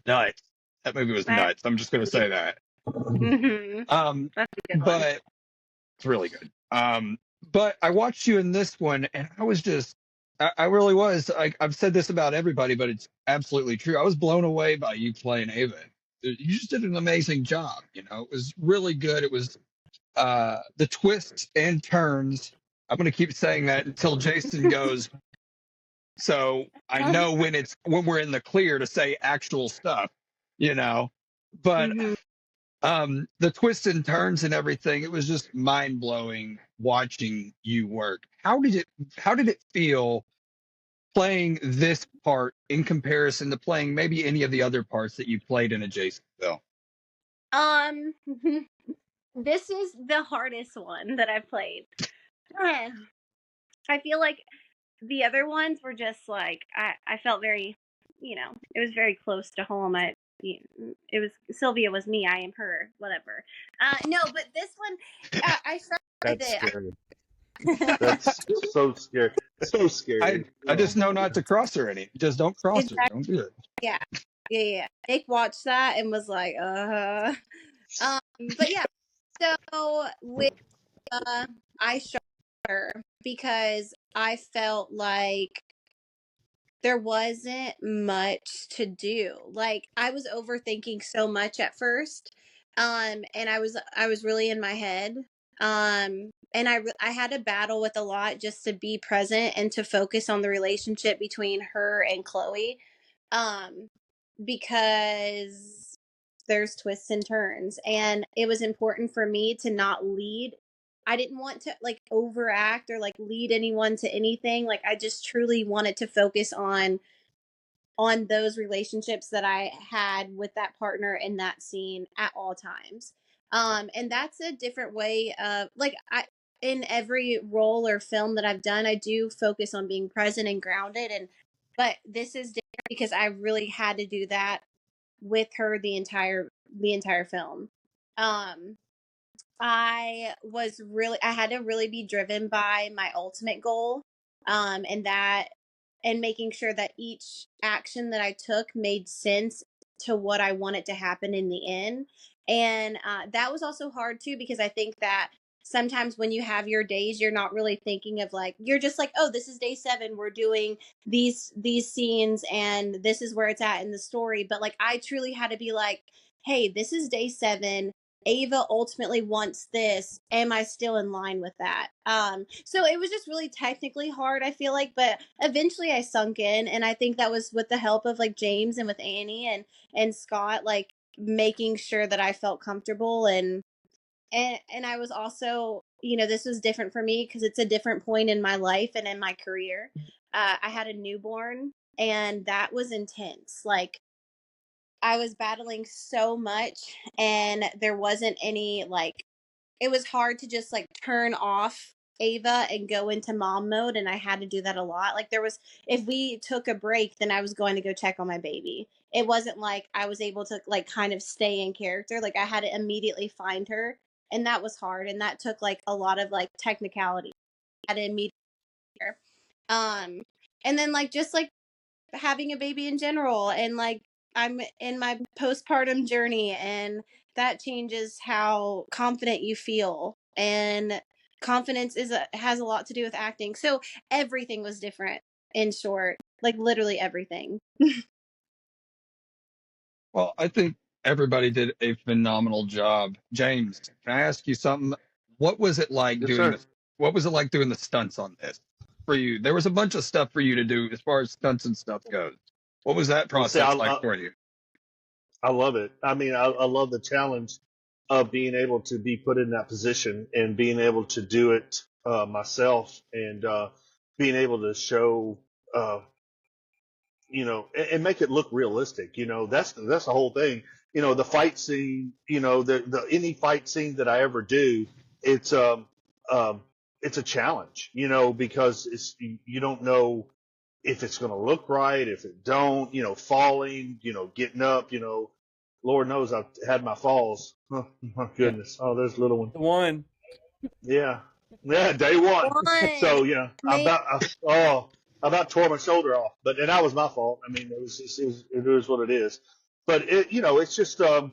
nuts. That movie was That- nuts. I'm just going to say that. Mhm. Um, That's a good one. but it's really good. But I watched you in this one, and I really was. I've said this about everybody, but it's absolutely true. I was blown away by you playing Ava. You just did an amazing job. It was really good. It was the twists and turns. I'm going to keep saying that until Jason goes. So I know when we're in the clear to say actual stuff, you know. But Mhm. the twists and turns and everything, it was just mind blowing watching you work. How did it feel playing this part in comparison to playing maybe any of the other parts that you played in a Jason film? Um, this is the hardest one that I've played. I feel like the other ones were just like I felt very, it was very close to home. It was Sylvia was me, I am her, whatever. No, but this one, I struggled with That's it. scary. That's so scary. So scary. I just know not to cross her any. Just don't cross her. Exactly. Don't do it. Yeah, yeah, yeah. Nick watched that and was like, but yeah. So with I shot her because I felt like there wasn't much to do. Like I was overthinking so much at first. And I was really in my head. And I had to battle with a lot just to be present and to focus on the relationship between her and Chloe. Um because there's twists and turns, and it was important for me to not lead. I didn't want to like overact or like lead anyone to anything. Like I just truly wanted to focus on those relationships that I had with that partner in that scene at all times. And that's a different way of like I in every role or film that I've done, I do focus on being present and grounded, and but this is different because I really had to do that with her the entire film. Um I had to really be driven by my ultimate goal. And that and making sure that each action that I took made sense to what I wanted to happen in the end. And that was also hard too, because I think that sometimes when you have your days, you're not really thinking of like, you're just like, oh, this is day 7. We're doing these scenes and this is where it's at in the story. But like, I truly had to be like, hey, this is day 7. Ava ultimately wants this. Am I still in line with that? So it was just really technically hard, I feel like, but eventually I sunk in, and I think that was with the help of like James and with Annie and Scott, like making sure that I felt comfortable, and I was also, this was different for me because it's a different point in my life and in my career. I had a newborn, and that was intense. Like I was battling so much, and there wasn't any like it was hard to just like turn off Ava and go into mom mode, and I had to do that a lot. Like there was if we took a break, then I was going to go check on my baby. It wasn't like I was able to like kind of stay in character. Like I had to immediately find her, and that was hard, and that took like a lot of like technicality. I had to immediately um and then like just like having a baby in general, and like I'm in my postpartum journey, and that changes how confident you feel, and confidence has a lot to do with acting. So everything was different, in short, like literally everything. Well, I think everybody did a phenomenal job. James, can I ask you something? What was it like Yes, doing sir. the What was it like doing the stunts on this for you? There was a bunch of stuff for you to do as far as stunts and stuff goes. What was that Well, see, process like for you? I love it. I mean, I love the challenge. of being able to be put in that position and being able to do it myself, and being able to show, and make it look realistic. That's the whole thing. The fight scene. The any fight scene that I ever do, it's um, it's a challenge. Because you don't know if it's going to look right, if it don't. Falling. Getting up. Lord knows I've had my falls. Oh my goodness. Oh, there's a little one. One. Yeah. Yeah, day one. So yeah, I about tore my shoulder off, and that was my fault. I mean, it is what it is. But it's just yeah,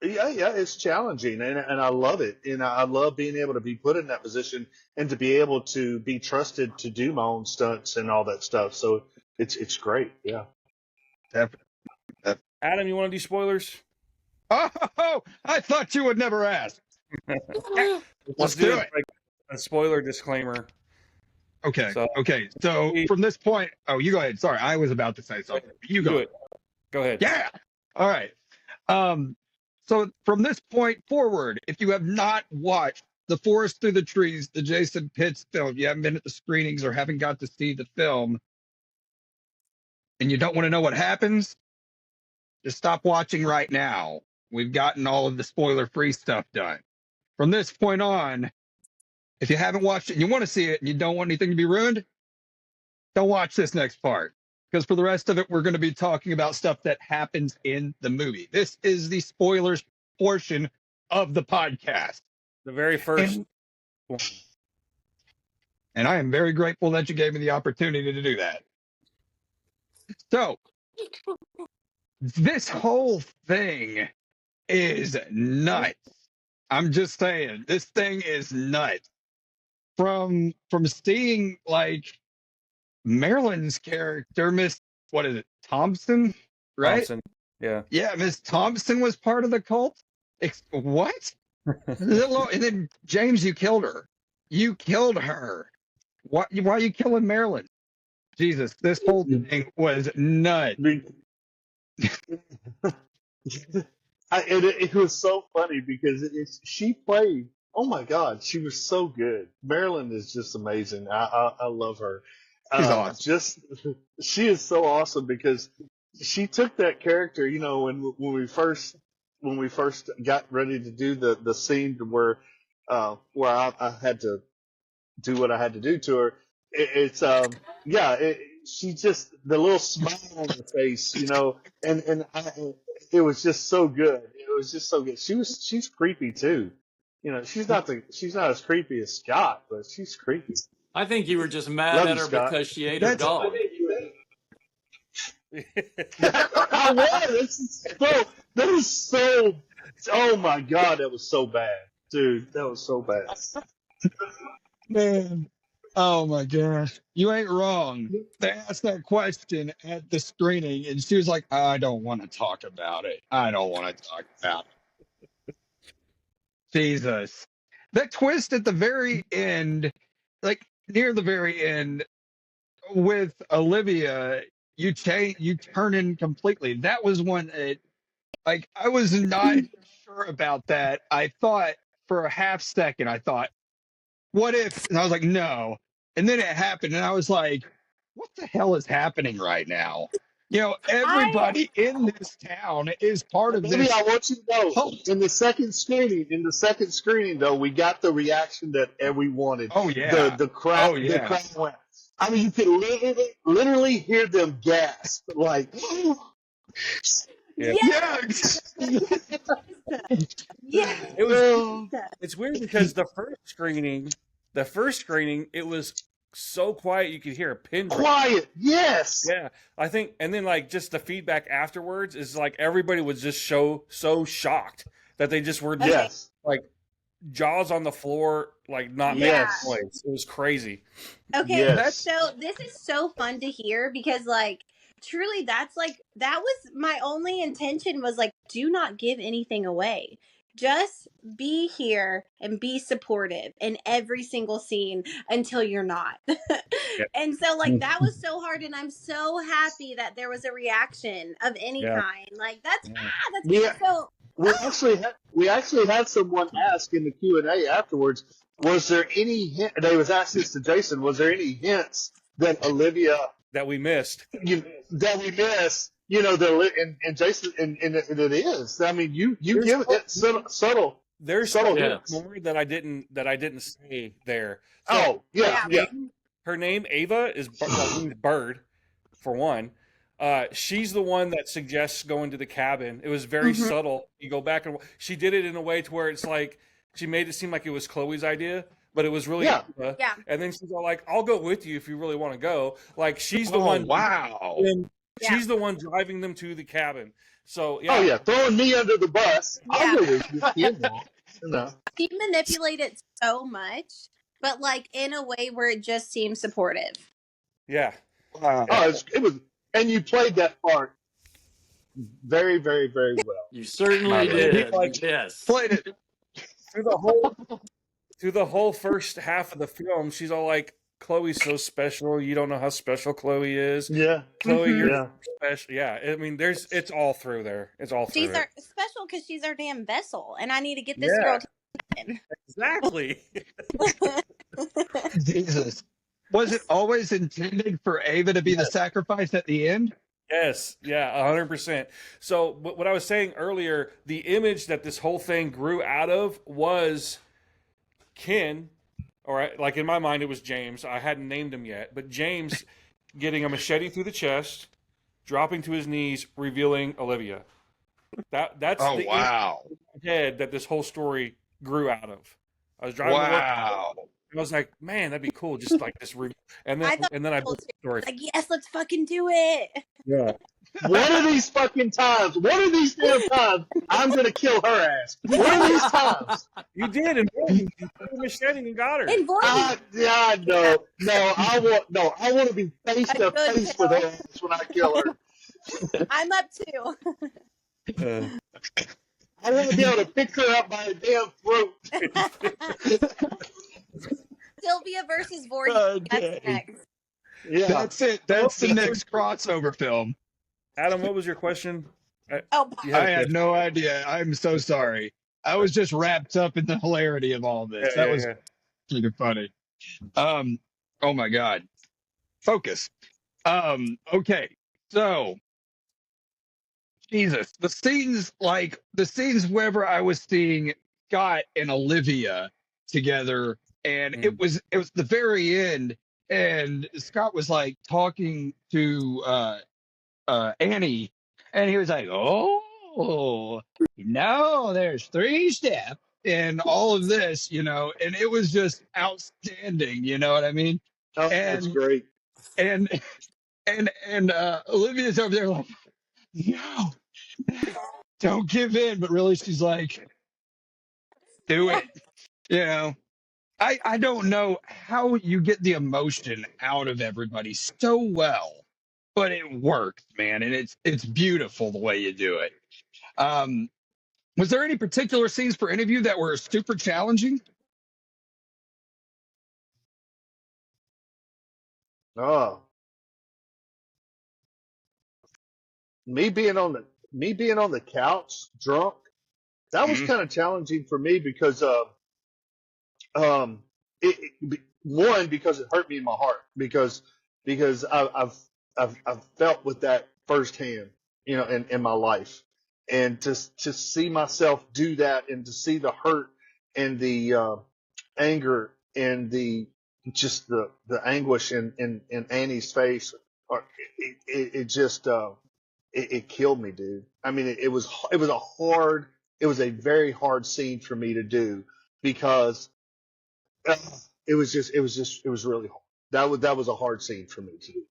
it's challenging, and I love it, and I love being able to be put in that position and to be able to be trusted to do my own stunts and all that stuff. So it's great. Yeah. Adam, you want to do spoilers? Oh, I thought you would never ask. Let's do it. A spoiler disclaimer. Okay. So- Okay. So from this point, you go ahead. Sorry, I was about to say something. You go. Do it. Go ahead. Yeah. All right. So from this point forward, if you have not watched The Forest Through the Trees, the Jason Pitts film, if you haven't been at the screenings or haven't got to see the film, and you don't want to know what happens, just stop watching right now. We've gotten all of the spoiler-free stuff done. From this point on, if you haven't watched it and you want to see it and you don't want anything to be ruined, don't watch this next part. Because for the rest of it, we're going to be talking about stuff that happens in the movie. This is the spoilers portion of the podcast. The very first one. And I am very grateful that you gave me the opportunity to do that. So, this whole thing is nuts. I'm just saying, this thing is nuts. From seeing like Marilyn's character, what is it, Thompson, right? Thompson. Yeah. Yeah, Miss Thompson was part of the cult. What? And then James, you killed her. You killed her. Why are you killing Marilyn? Jesus, this whole thing was nuts. It was so funny because she played. Oh my God, she was so good. Marilyn is just amazing. I love her. She's awesome. She is so awesome because she took that character. When we first got ready to do the scene where I had to do what I had to do to her. She just, the little smile on her face, it was just so good. It was just so good. She's creepy too. She's not as creepy as Scott, but she's creepy. I think you were just mad Love at you, her Scott. because she ate her dog. I was. That is so. Oh my God, that was so bad, dude. That was so bad. Man. Oh my gosh. You ain't wrong. They asked that question at the screening and she was like, I don't want to talk about it. I don't want to talk about it. Jesus. That twist at the very end, like near the very end with Olivia, you turn in completely. That was one that, like, I was not sure about that. I thought for a half second, what if? And I was like, no. And then it happened, and I was like, what the hell is happening right now? Everybody in this town is part of Maybe this. I want you to know, in the second screening, though, we got the reaction that we wanted. Oh yeah, the crowd. Oh yeah. The crowd went. I mean, you could literally hear them gasp, like. Yeah. Yeah. It's weird because the first screening, it was so quiet you could hear a pin drop. Quiet, yes. Yeah, I think, and then like just the feedback afterwards is like everybody was just so shocked that they just were just like jaws on the floor, like not making noise. It was crazy. Okay, Yes. so this is so fun to hear because, like, truly, that was my only intention was, like, do not give anything away. Just be here and be supportive in every single scene until you're not. And so, like, that was so hard, and I'm so happy that there was a reaction of any kind. Like, that's Yeah. so. we actually had someone ask in the Q&A afterwards, was there any hint, they was asked this to Jason, was there any hints that Olivia that we missed, that we missed, and Jason, and it is. I mean, you give it subtle. There's subtle hints hints. more that I didn't say there. So, yeah. Her name Ava means bird, for one. She's the one that suggests going to the cabin. It was very subtle. You go back and she did it in a way to where it's like she made it seem like it was Chloe's idea, but it was really Ava. Yeah. And then she's all like, "I'll go with you if you really want to go." Like she's the one. Wow. She's the one driving them to the cabin. So yeah. Oh yeah, throwing me under the bus. I'll go with you. She manipulated so much, but like in a way where it just seemed supportive. Yeah. Wow. Oh, it was, and you played that part very, very, very well. You certainly did. Yes. Played it through the whole first half of the film. She's all like, "Chloe's so special. You don't know how special Chloe is." Yeah. Chloe, you're special. Yeah. I mean, it's all through there. It's all through. She's our special because she's our damn vessel, and I need to get this girl to exactly. Jesus. Was it always intended for Ava to be the sacrifice at the end? Yes, yeah, 100%. So, what I was saying earlier, the image that this whole thing grew out of was Ken, or like in my mind, it was James. I hadn't named him yet, but James getting a machete through the chest, dropping to his knees, revealing Olivia. That's the wow head that this whole story grew out of. I was driving to work. I was like, man, that'd be cool. Just like this, and then I built the story. Like, yes, let's fucking do it. Yeah. One of these fucking times, one of these damn times, I'm gonna kill her ass. One of these times. You did, and you put a machete and got her. No, I want to be face to face with her ass when I kill her. I'm up too. I want to be able to pick her up by the damn throat. Sylvia versus Voorhees. That's next. Yeah, that's it. That's the next crossover film. Adam, what was your question? I had no idea. I'm so sorry. I was just wrapped up in the hilarity of all this. That was really funny. Oh my God. Focus. Okay. So, Jesus, the scenes wherever I was seeing Scott and Olivia together, and it was the very end, and Scott was like talking to Annie, and he was like, "Oh, there's 3 steps and all of this, and it was just outstanding. You know what I mean? Oh, that's great. And Olivia's over there like, no, don't give in. But really, she's like, do it. I don't know how you get the emotion out of everybody so well, but it works, man, and it's beautiful the way you do it. Was there any particular scenes for any of you that were super challenging? Oh, me being on the couch drunk, that was kind of challenging for me because one, because it hurt me in my heart because I've felt with that firsthand, in my life, and to see myself do that, and to see the hurt and the anger and the anguish in Annie's face, it killed me, dude. I mean, it was a very hard scene for me to do because it was really hard. That was a hard scene for me to do.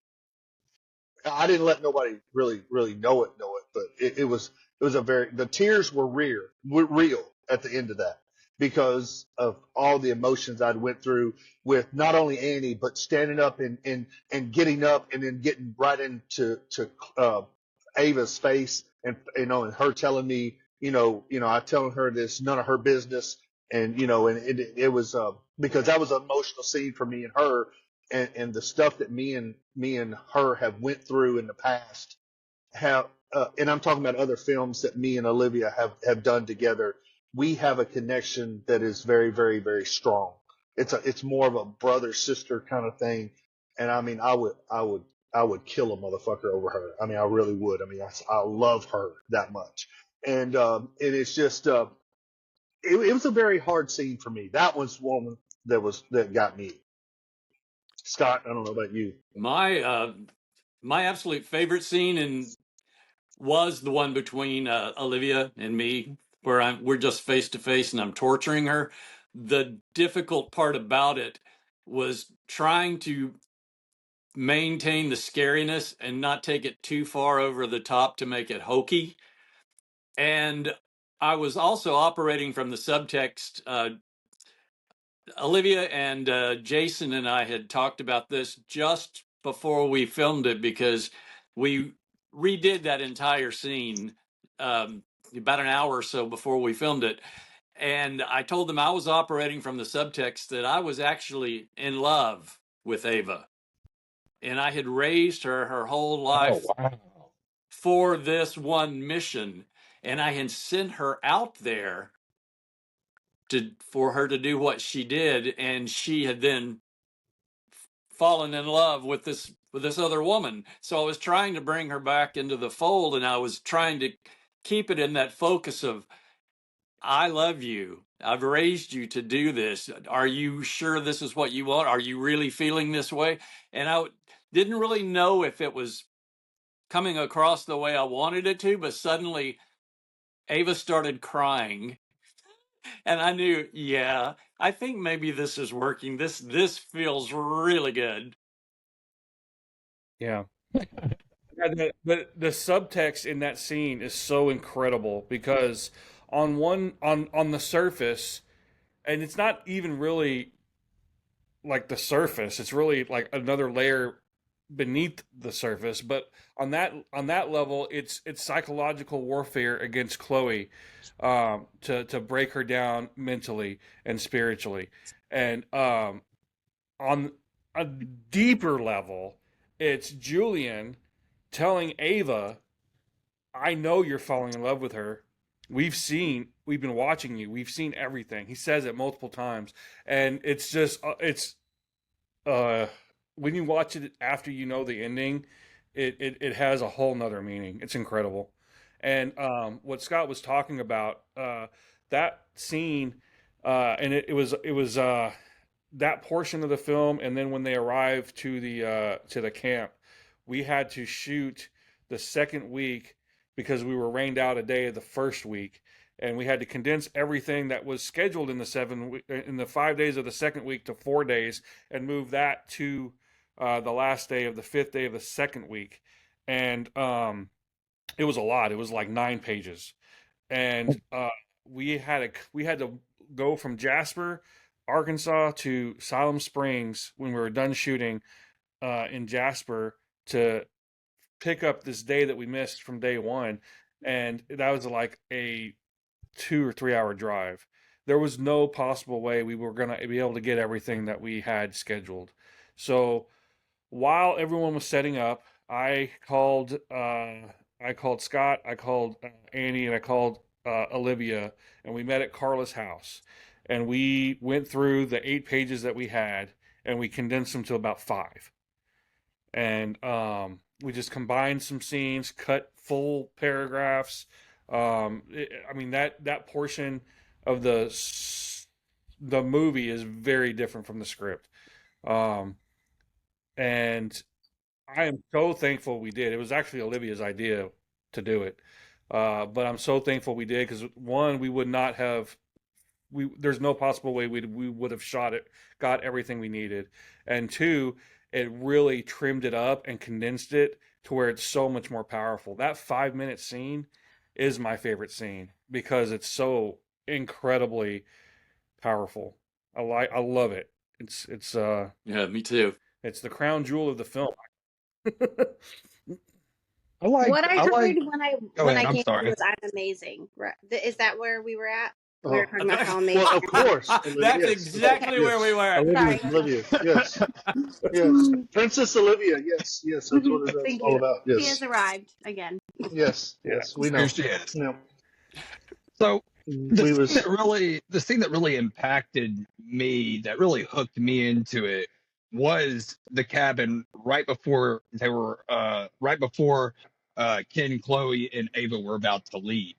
I didn't let nobody really know it, but it was the tears were real at the end of that because of all the emotions I'd went through with not only Annie, but standing up and getting up and then getting right into Ava's face, and and her telling me, I telling her this none of her business, and and it was because that was an emotional scene for me and her, and the stuff that me and her have went through in the past, have, and I'm talking about other films that me and Olivia have done together. We have a connection that is very, very, very strong. It's more of a brother sister kind of thing. And I mean, I would kill a motherfucker over her. I mean, I really would. I mean, I love her that much. And it's just, it was a very hard scene for me. That was one that got me. Scott, I don't know about you. My absolute favorite scene was the one between Olivia and me, where we're just face to face and I'm torturing her. The difficult part about it was trying to maintain the scariness and not take it too far over the top to make it hokey. And I was also operating from the subtext. Olivia and Jason and I had talked about this just before we filmed it because we redid that entire scene about an hour or so before we filmed it. And I told them I was operating from the subtext that I was actually in love with Ava. And I had raised her whole life for this one mission. And I had sent her out there for her to do what she did, and she had then fallen in love with this other woman. So I was trying to bring her back into the fold, and I was trying to keep it in that focus of, I love you. I've raised you to do this. Are you sure this is what you want? Are you really feeling this way? And I didn't really know if it was coming across the way I wanted it to, but suddenly Ava started crying. And I knew, yeah, I think maybe this is working. This feels really good. Yeah. The subtext in that scene is so incredible because on the surface, and it's not even really like the surface, it's really like another layer beneath the surface, but on that level, it's psychological warfare against Chloe, to break her down mentally and spiritually, and on a deeper level, it's Julian telling Ava, I know you're falling in love with her. We've been watching you. We've seen everything. He says it multiple times. And it's just, uh, when you watch it after you know the ending, it has a whole nother meaning. It's incredible. And what Scott was talking about, that scene, and it was that portion of the film, and then when they arrived to the camp, we had to shoot the second week because we were rained out a day of the first week, and we had to condense everything that was scheduled in the 5 days of the second week to 4 days, and move that to the last day of the fifth day of the second week, and it was a lot. It was like 9 pages, and we had to go from Jasper, Arkansas to Siloam Springs when we were done shooting in Jasper to pick up this day that we missed from day one, and that was like a 2 or 3 hour drive. There was no possible way we were gonna be able to get everything that we had scheduled. So while everyone was setting up, I called Scott, I called Annie, and I called Olivia, and we met at Carla's house, and we went through the 8 pages that we had, and we condensed them to about five, and we just combined some scenes, cut full paragraphs. I mean that portion of the movie is very different from the script, um, and I am so thankful we did. It was actually Olivia's idea to do it, but I'm so thankful we did because one, we would not have. There's no possible way we would have shot it, got everything we needed, and two, it really trimmed it up and condensed it to where it's so much more powerful. That 5 minute scene is my favorite scene because it's so incredibly powerful. I love it. It's Yeah, me too. it's the crown jewel of the film. What I heard I like. when I Go when ahead. I I'm came in sorry. was I'm amazing. Right? Is that where we were at? We were talking about how well, of amazing. course. That's Yes, exactly where we were. Olivia. Sorry. Olivia. Yes. Yes. Princess Olivia. Yes. Yes. That's what it's Thank all you. about. She has Yes. arrived again. Yes. Yeah, Yes. We here know. she is. Yeah. So We was. the scene that really impacted me, that really hooked me into it, was the cabin right before Ken, Chloe, and Ava were about to leave,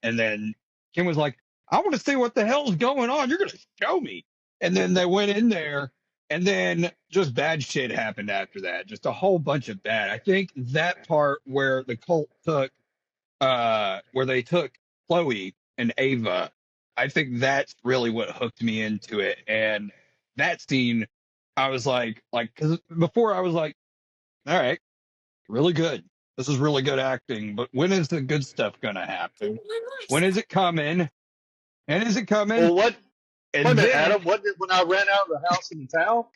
and then Ken was like, "I want to see what the hell's going on. You're gonna show me." And then they went in there, and then just bad shit happened after that. Just a whole bunch of bad. I think that part where the cult took where they took Chloe and Ava, I think that's really what hooked me into it. And that scene, I was because before I was like, all right, really good. This is really good acting, but when is the good stuff gonna happen? When is it coming? And is it coming? Well, what? And Wait a minute, then, Adam. What did when I ran out of the house in the towel?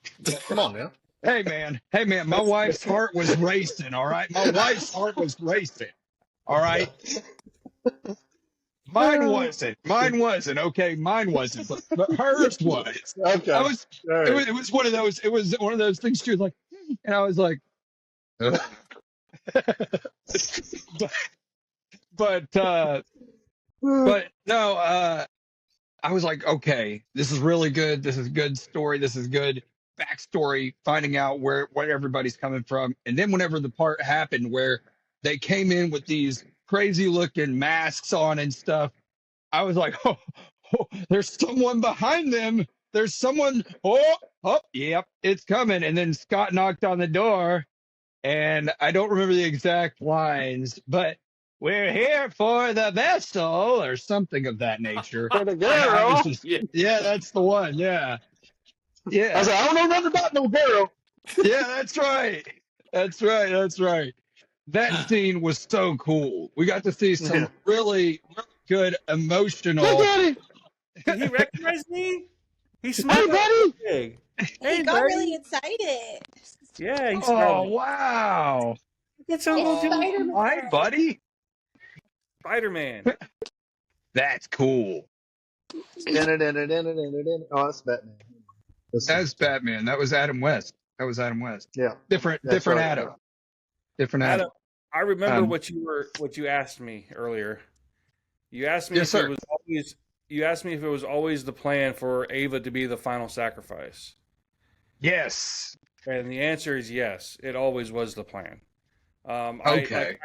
Come on now. hey man, my wife's heart was racing. All right, my wife's heart was racing. All right. Mine wasn't. Okay, mine wasn't, but hers was. Okay. I was. All right. It was one of those. It was one of those things. She was like, and I was like, but no. I was like, okay, this is really good. This is a good story. This is good backstory. Finding out where everybody's coming from, and then whenever the part happened where they came in with these crazy looking masks on and stuff, I was like, oh, there's someone behind them. There's someone. Oh, yep, it's coming. And then Scott knocked on the door, and I don't remember the exact lines, but we're here for the vessel or something of that nature. For the And I was girl. just, yeah, that's the one. Yeah. Yeah. I was like, I don't know nothing about no girl. Yeah, that's right. That's right. That's right. That scene was so cool. We got to see some really good emotional. Hey, Daddy. Did he recognize me? He Hey, smelled buddy. big. He Hey, got buddy. really excited. Yeah, he Oh, smelled me. wow. It's Uncle Jimmy. Hi, buddy. Spider-Man. That's cool. Oh, that's Batman. That's Batman. That was Adam West. Yeah. Different That's right. Adam. Adam. Different Adam. Adam, I remember Um, what you asked me earlier. You asked me Yes, if sir. it was always you asked me if it was always the plan for Ava to be the final sacrifice. Yes. And the answer is yes. It always was the plan. Okay.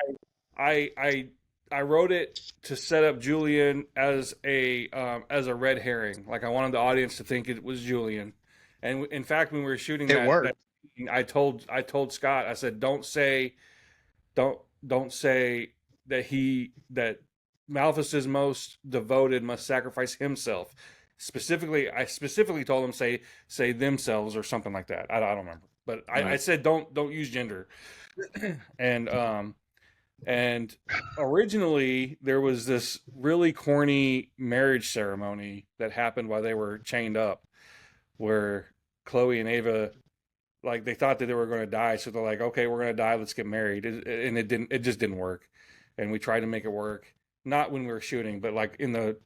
I wrote it to set up Julian as a red herring. Like I wanted the audience to think it was Julian. And in fact, when we were shooting It worked. that scene, I told Scott, I said, don't say that Malthus's most devoted must sacrifice himself. I specifically told him say themselves or something like that. I don't remember, but I said don't use gender. And originally there was this really corny marriage ceremony that happened while they were chained up, where Chloe and Ava, like, they thought that they were going to die, so they're like, okay, we're going to die, let's get married. And it just didn't work. And we tried to make it work, not when we were shooting, but like in the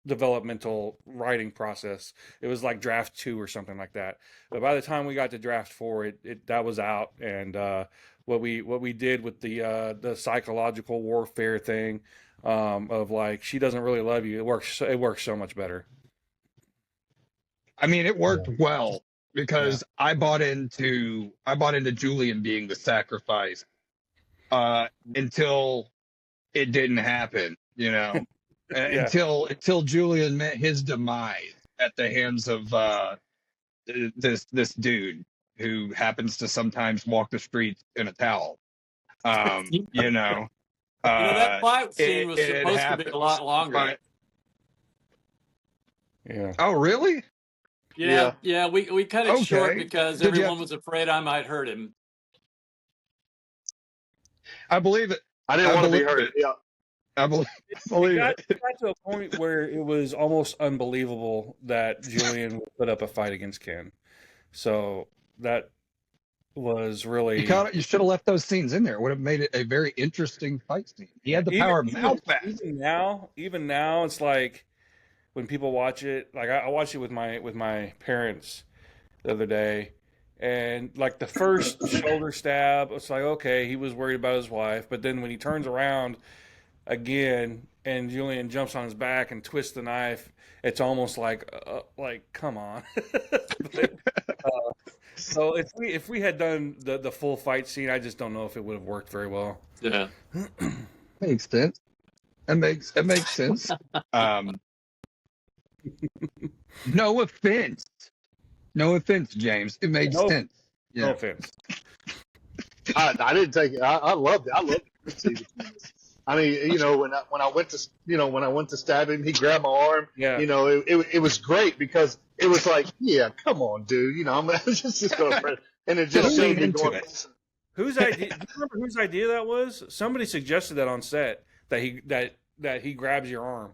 developmental writing process. It was like draft 2 or something like that. But by the time we got to draft 4, that was out. And what we did with the psychological warfare thing, of like, she doesn't really love you, it works so much better. I mean, it worked well because I bought into Julian being the sacrifice until it didn't happen, you know. Until Julian met his demise at the hands of this dude who happens to sometimes walk the streets in a towel. You know. That fight scene was supposed to be a lot longer. Yeah. Oh, really? Yeah. We cut it short because everyone was afraid I might hurt him. I believe it. I didn't want to be hurt. Yeah. I believe it. It got to a point where it was almost unbelievable that Julian would put up a fight against Ken. So that was really... You should have left those scenes in there. It would have made it a very interesting fight scene. He had the power of mouth back. Even now, it's like, when people watch it. Like I watched it with my parents the other day, and like the first shoulder stab, it's like okay, he was worried about his wife, but then when he turns around again and Julian jumps on his back and twists the knife, it's almost like come on. So if we had done the full fight scene, I just don't know if it would have worked very well. Yeah. Makes sense. It makes sense. No offense. No offense, James. It makes sense. Yeah. No offense. I didn't take it. I loved it. I loved it. I mean, you know, when I went to stab him, he grabbed my arm. Yeah. You know, it was great because it was like, yeah, come on, dude. You know, I'm just going to, and it just showed me going. Whose idea? Do you remember whose idea that was? Somebody suggested that on set that he grabs your arm,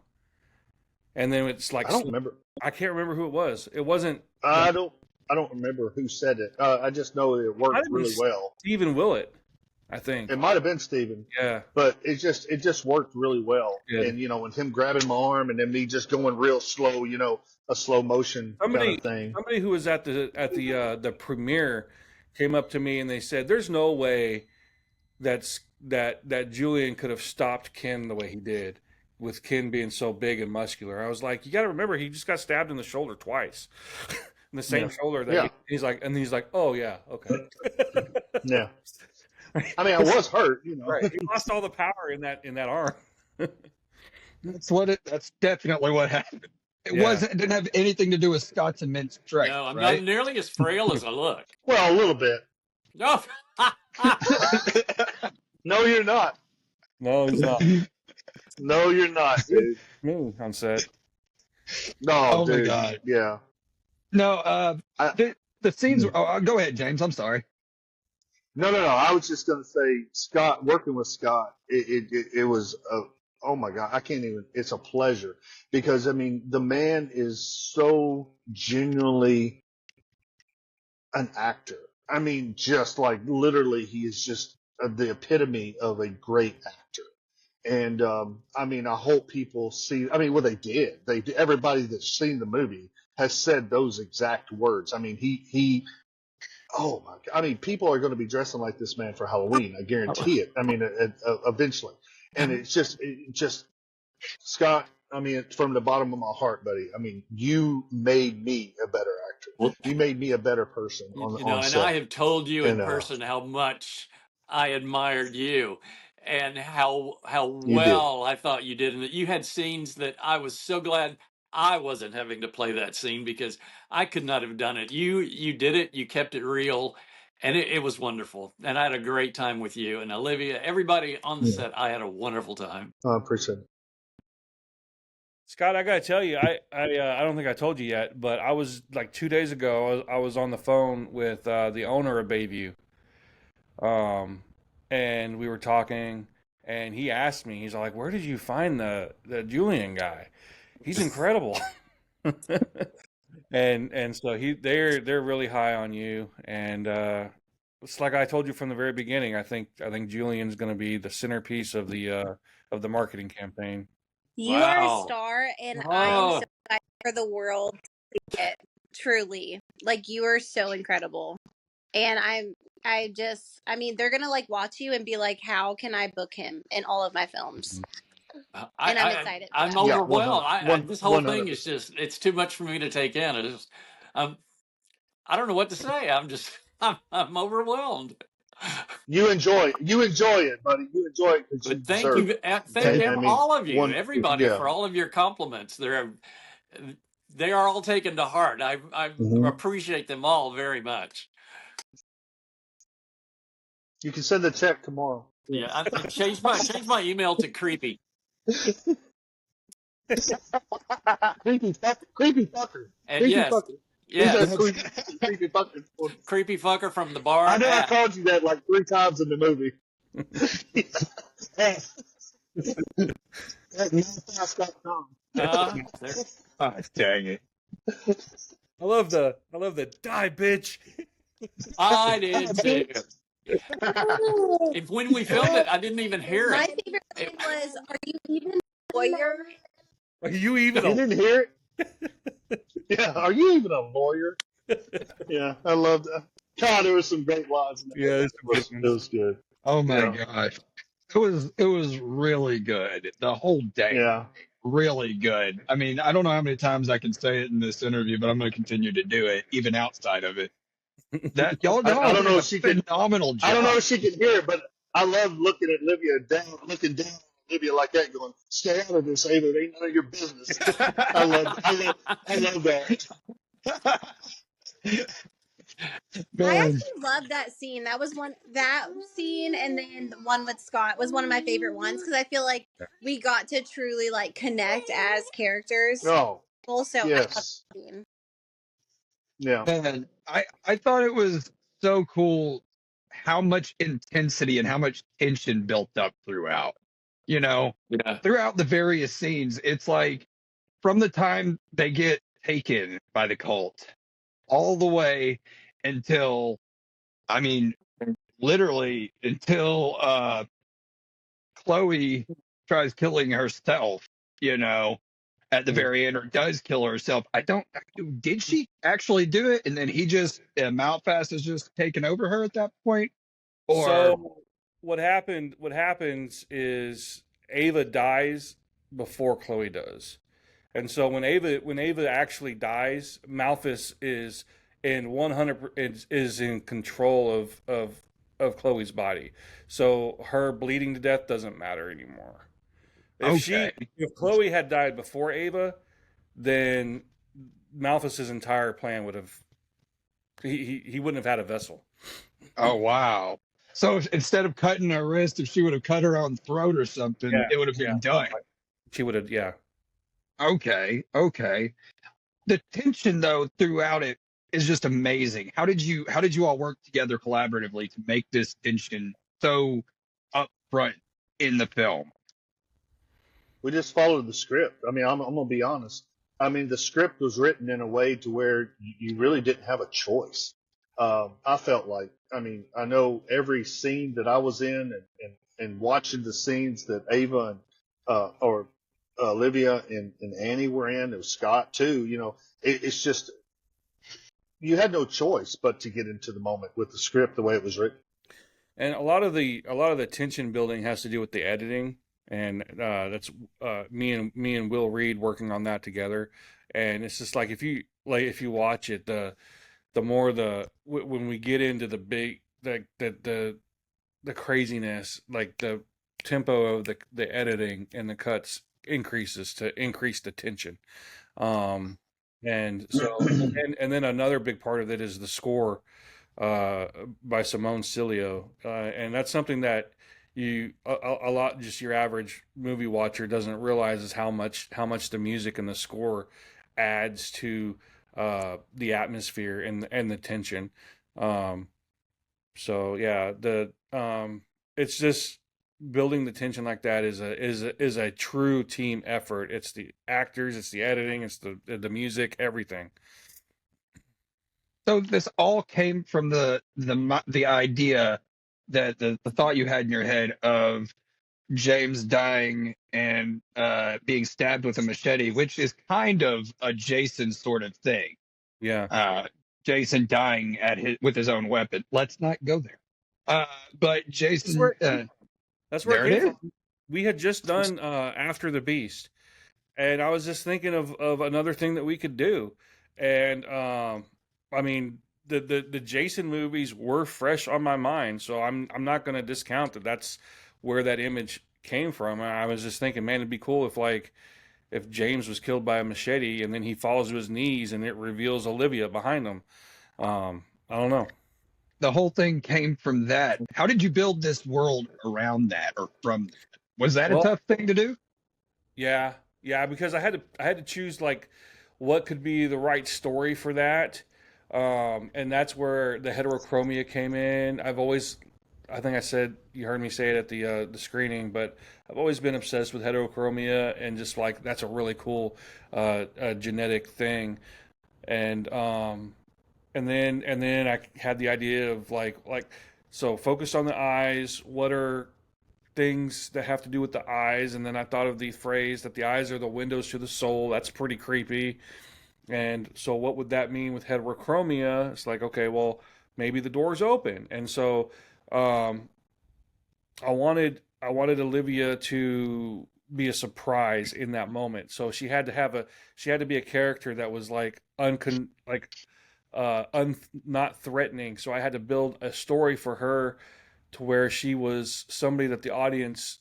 and then it's like I don't remember. I can't remember who it was. It wasn't. I don't remember who said it. I just know it worked really well. Stephen Willett, I think. It might have been Stephen. Yeah. But it just worked really well. Good. And, you know, with him grabbing my arm and then me just going real slow, you know, a slow motion kind of thing. Somebody who was at the premiere came up to me and they said, "There's no way that Julian could have stopped Ken the way he did, with Ken being so big and muscular." I was like, "You got to remember, he just got stabbed in the shoulder twice, in the same shoulder." That he's like, "Oh yeah, okay." Yeah. I mean, I was hurt, you know. Right. He lost all the power in that arm. That's definitely what happened. It didn't have anything to do with Scott's immense strength. No, I'm right? not nearly as frail as I look. Well, a little bit. No. No, you're not. No, he's not. No, you're not, dude. Me on set. No, dude. My God. Yeah. No, the scenes. Go ahead, James. I'm sorry. No. I was just going to say, Scott, working with Scott, it was oh my God, I can't even. It's a pleasure because I mean, the man is so genuinely an actor. I mean, just like literally, he is just the epitome of a great actor. And I mean, I hope people see. I mean, well, they did. Everybody that's seen the movie has said those exact words. I mean, he. Oh my God! I mean, people are going to be dressing like this man for Halloween. I guarantee it. I mean, eventually. And it's just Scott. I mean, from the bottom of my heart, buddy. I mean, you made me a better actor. Well, you made me a better person on set. And I have told you in person how much I admired you and how well I thought you did. And that you had scenes that I was so glad I wasn't having to play that scene because I could not have done it. You did it. You kept it real. And it was wonderful. And I had a great time with you and Olivia. Everybody on the set, I had a wonderful time. I appreciate it. Scott, I gotta tell you, I don't think I told you yet, but I was like 2 days ago. I was on the phone with the owner of Bayview, and we were talking, and he asked me, he's like, "Where did you find the Julian guy? He's incredible." and so they're really high on you, and it's like I told you from the very beginning. I think Julian's going to be the centerpiece of the marketing campaign. You are a star, and I am so excited for the world to see it. Truly, like you are so incredible, and I mean, they're gonna like watch you and be like, "How can I book him in all of my films?" And I'm excited. I'm overwhelmed. This whole thing is just—it's too much for me to take in. I don't know what to say. I'm overwhelmed. You enjoy it, buddy. You enjoy it because you thank you, all of you, everybody, yeah. for all of your compliments. They are all taken to heart. I appreciate them all very much. You can send a check tomorrow. Yeah, I changed my email to creepy. Creepy fucker. And creepy yes. Fucker. Yes. Creepy fucker. Creepy fucker from the bar. I know I called you that like 3 times in the movie. Dang it. I love the die, bitch. I did too. When we filmed it, I didn't even hear My it. favorite thing was, "Are you even a lawyer?" Are you even? You didn't hear it? Yeah. Are you even a lawyer? Yeah, I loved that. God, there was some great lines in there. Yeah, it's It was good. Oh my Yeah. gosh. It was really good. The whole day. Yeah. Really good. I mean, I don't know how many times I can say it in this interview, but I'm going to continue to do it even outside of it. That y'all I don't did know a if she could. phenomenal I don't know job. if she could hear it, but I love looking at looking down at Livia like that, going, "Stay out of this, Ava. It ain't none of your business." I love that. I Man, actually love that scene. That scene, and then the one with Scott was one of my favorite ones because I feel like we got to truly like connect as characters. Oh, Also, I love that yes. scene. Yeah. man, I thought it was so cool how much intensity and how much tension built up throughout. You know, Yeah. throughout the various scenes, it's like from the time they get taken by the cult all the way until, I mean, literally until Chloe tries killing herself, you know, at the very end, or does kill herself. Did she actually do it? And then he just, Malfast is just taken over her at that point? Or, So what happened? What happens is Ava dies before Chloe does, and so when Ava actually dies, Malphus is in 100 is in control of Chloe's body. So her bleeding to death doesn't matter anymore. okay. If Chloe had died before Ava, then Malphus's entire plan would have he wouldn't have had a vessel. Oh, wow. So instead of cutting her wrist, if she would have cut her own throat or something, Yeah, it would have yeah. been done. She would have, yeah. Okay. Okay. The tension though throughout it is just amazing. How did you all work together collaboratively to make this tension so upfront in the film? We just followed the script. I mean, I'm gonna be honest. I mean, the script was written in a way to where you really didn't have a choice. I felt like, I mean, I know every scene that I was in, and watching the scenes that Ava and or Olivia and Annie were in. It was Scott too. You know, it's just you had no choice but to get into the moment with the script the way it was written. And a lot of the tension building has to do with the editing, and that's me and Will Reed working on that together. And it's just like if you watch it, the more when we get into the big the craziness, like the tempo of the editing and the cuts increases to increase the tension. Um, and so and then another big part of it is the score uh, by Simone Cilio, and that's something that a lot just your average movie watcher doesn't realize is how much the music and the score adds to the atmosphere and the tension. Um, so yeah, it's just building the tension like that is a true team effort. It's the actors, it's the editing, it's the music, everything. So this all came from the idea that the thought you had in your head of James dying and being stabbed with a machete, which is kind of a Jason sort of thing. Yeah. Jason dying with his own weapon. Let's not go there. But Jason, That's where there it it came is. from. We had just done After the Beast, and I was just thinking of another thing that we could do. And I mean, the Jason movies were fresh on my mind, so I'm not going to discount that. That's where that image came from. I was just thinking, man, it'd be cool if James was killed by a machete and then he falls to his knees and it reveals Olivia behind him. I don't know. The whole thing came from that. How did you build this world around that or from that? Was that a Well, tough thing to do? yeah, yeah, because I had to choose like what could be the right story for that, and that's where the heterochromia came in. I think I said you heard me say it at the screening, but I've always been obsessed with heterochromia and just like that's a really cool genetic thing, and and then I had the idea of like so focused on the eyes. What are things that have to do with the eyes, and then I thought of the phrase that the eyes are the windows to the soul. That's pretty creepy. And so, what would that mean with heterochromia? It's like, okay, well, maybe the door's open. And so, um, I wanted Olivia to be a surprise in that moment. So she had to be a character that was like not threatening. So I had to build a story for her to where she was somebody that the audience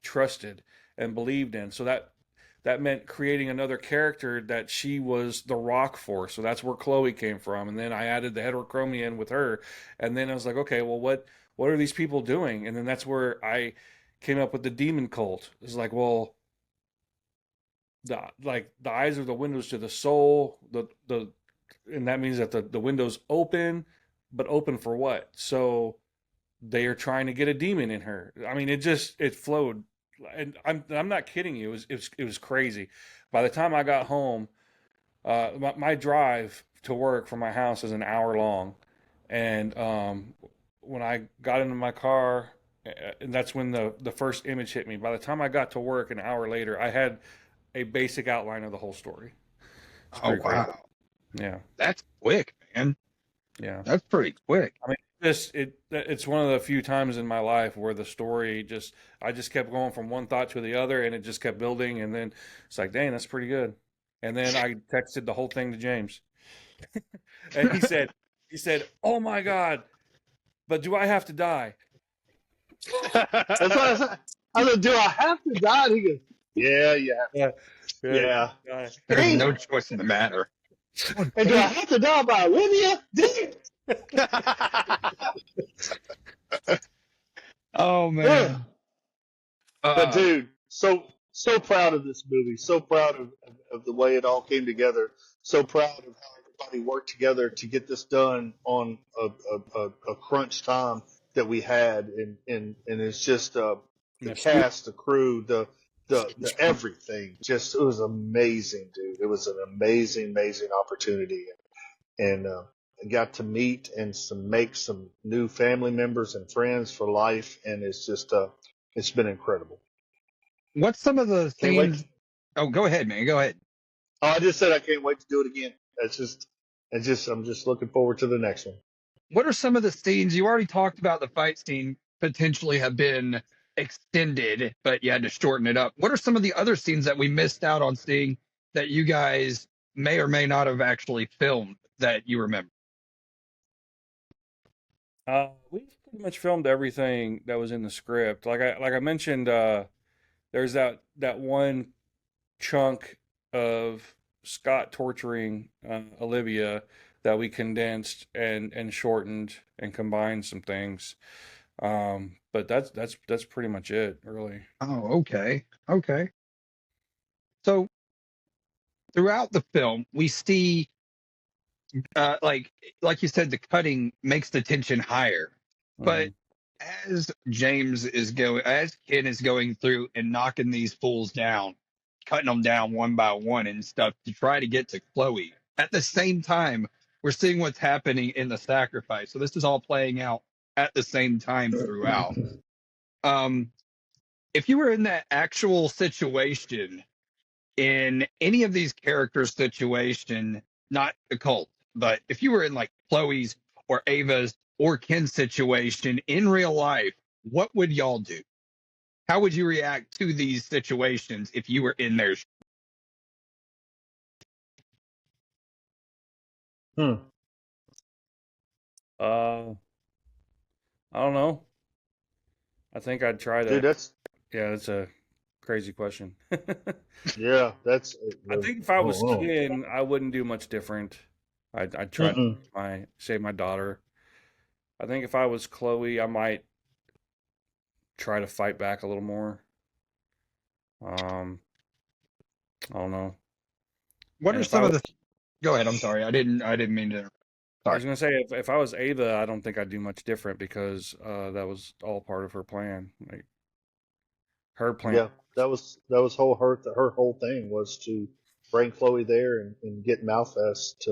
trusted and believed in. So that meant creating another character that she was the rock for. So that's where Chloe came from. And then I added the heterochromia in with her. And then I was like, okay, well, what are these people doing? And then that's where I came up with the demon cult. It's like, well, the eyes are the windows to the soul. And that means that the windows open, but open for what? So they are trying to get a demon in her. I mean, it flowed, and I'm not kidding you. It was crazy. By the time I got home, my drive to work from my house is an hour long, and when I got into my car, and that's when the first image hit me. By the time I got to work an hour later, I had a basic outline of the whole story. Oh wow, yeah, that's quick, man. Yeah, that's pretty quick. I mean, it's one of the few times in my life where the story I just kept going from one thought to the other, and it just kept building, and then it's like, dang, that's pretty good. And then I texted the whole thing to James, and he said, oh my God, but do I have to die? That's what I said. I said, do I have to die? And he goes, yeah, yeah. There's no choice in the matter. And do I have to die by Olivia? Oh man. But dude, so proud of this movie. So proud of the way it all came together. So proud of how everybody worked together to get this done on a crunch time that we had, and it's just the cast, the crew, the everything. Just it was amazing, dude. It was an amazing opportunity, and I got to meet and make some new family members and friends for life, and it's just it's been incredible. What's some of the scenes? Oh, go ahead, man. Go ahead. Oh, I just said I can't wait to do it again. I'm just looking forward to the next one. What are some of the scenes you already talked about? The fight scene potentially have been extended, but you had to shorten it up. What are some of the other scenes that we missed out on seeing that you guys may or may not have actually filmed that you remember? We pretty much filmed everything that was in the script. Like I mentioned, there's that one chunk of Scott torturing Olivia that we condensed and shortened and combined some things. But that's pretty much it, really. Oh, okay. So throughout the film, we see, like you said, the cutting makes the tension higher. But as Ken is going through and knocking these fools down, cutting them down one by one and stuff to try to get to Chloe. At the same time, we're seeing what's happening in the sacrifice. So this is all playing out at the same time throughout. If you were in that actual situation, in any of these characters' situation, not the cult, but if you were in like Chloe's or Ava's or Ken's situation in real life, what would y'all do? How would you react to these situations if you were in their shoes? I don't know. I think I'd try to. Dude, that's a crazy question. Yeah, that's. I think if I was Ken, I wouldn't do much different. I'd try to save my daughter. I think if I was Chloe, I might try to fight back a little more. I don't know. What are some of the? Go ahead. I'm sorry. I didn't mean to. I was gonna say if I was Ava, I don't think I'd do much different because that was all part of her plan. Like her plan. Yeah, that was her whole thing was to bring Chloe there and get Malfest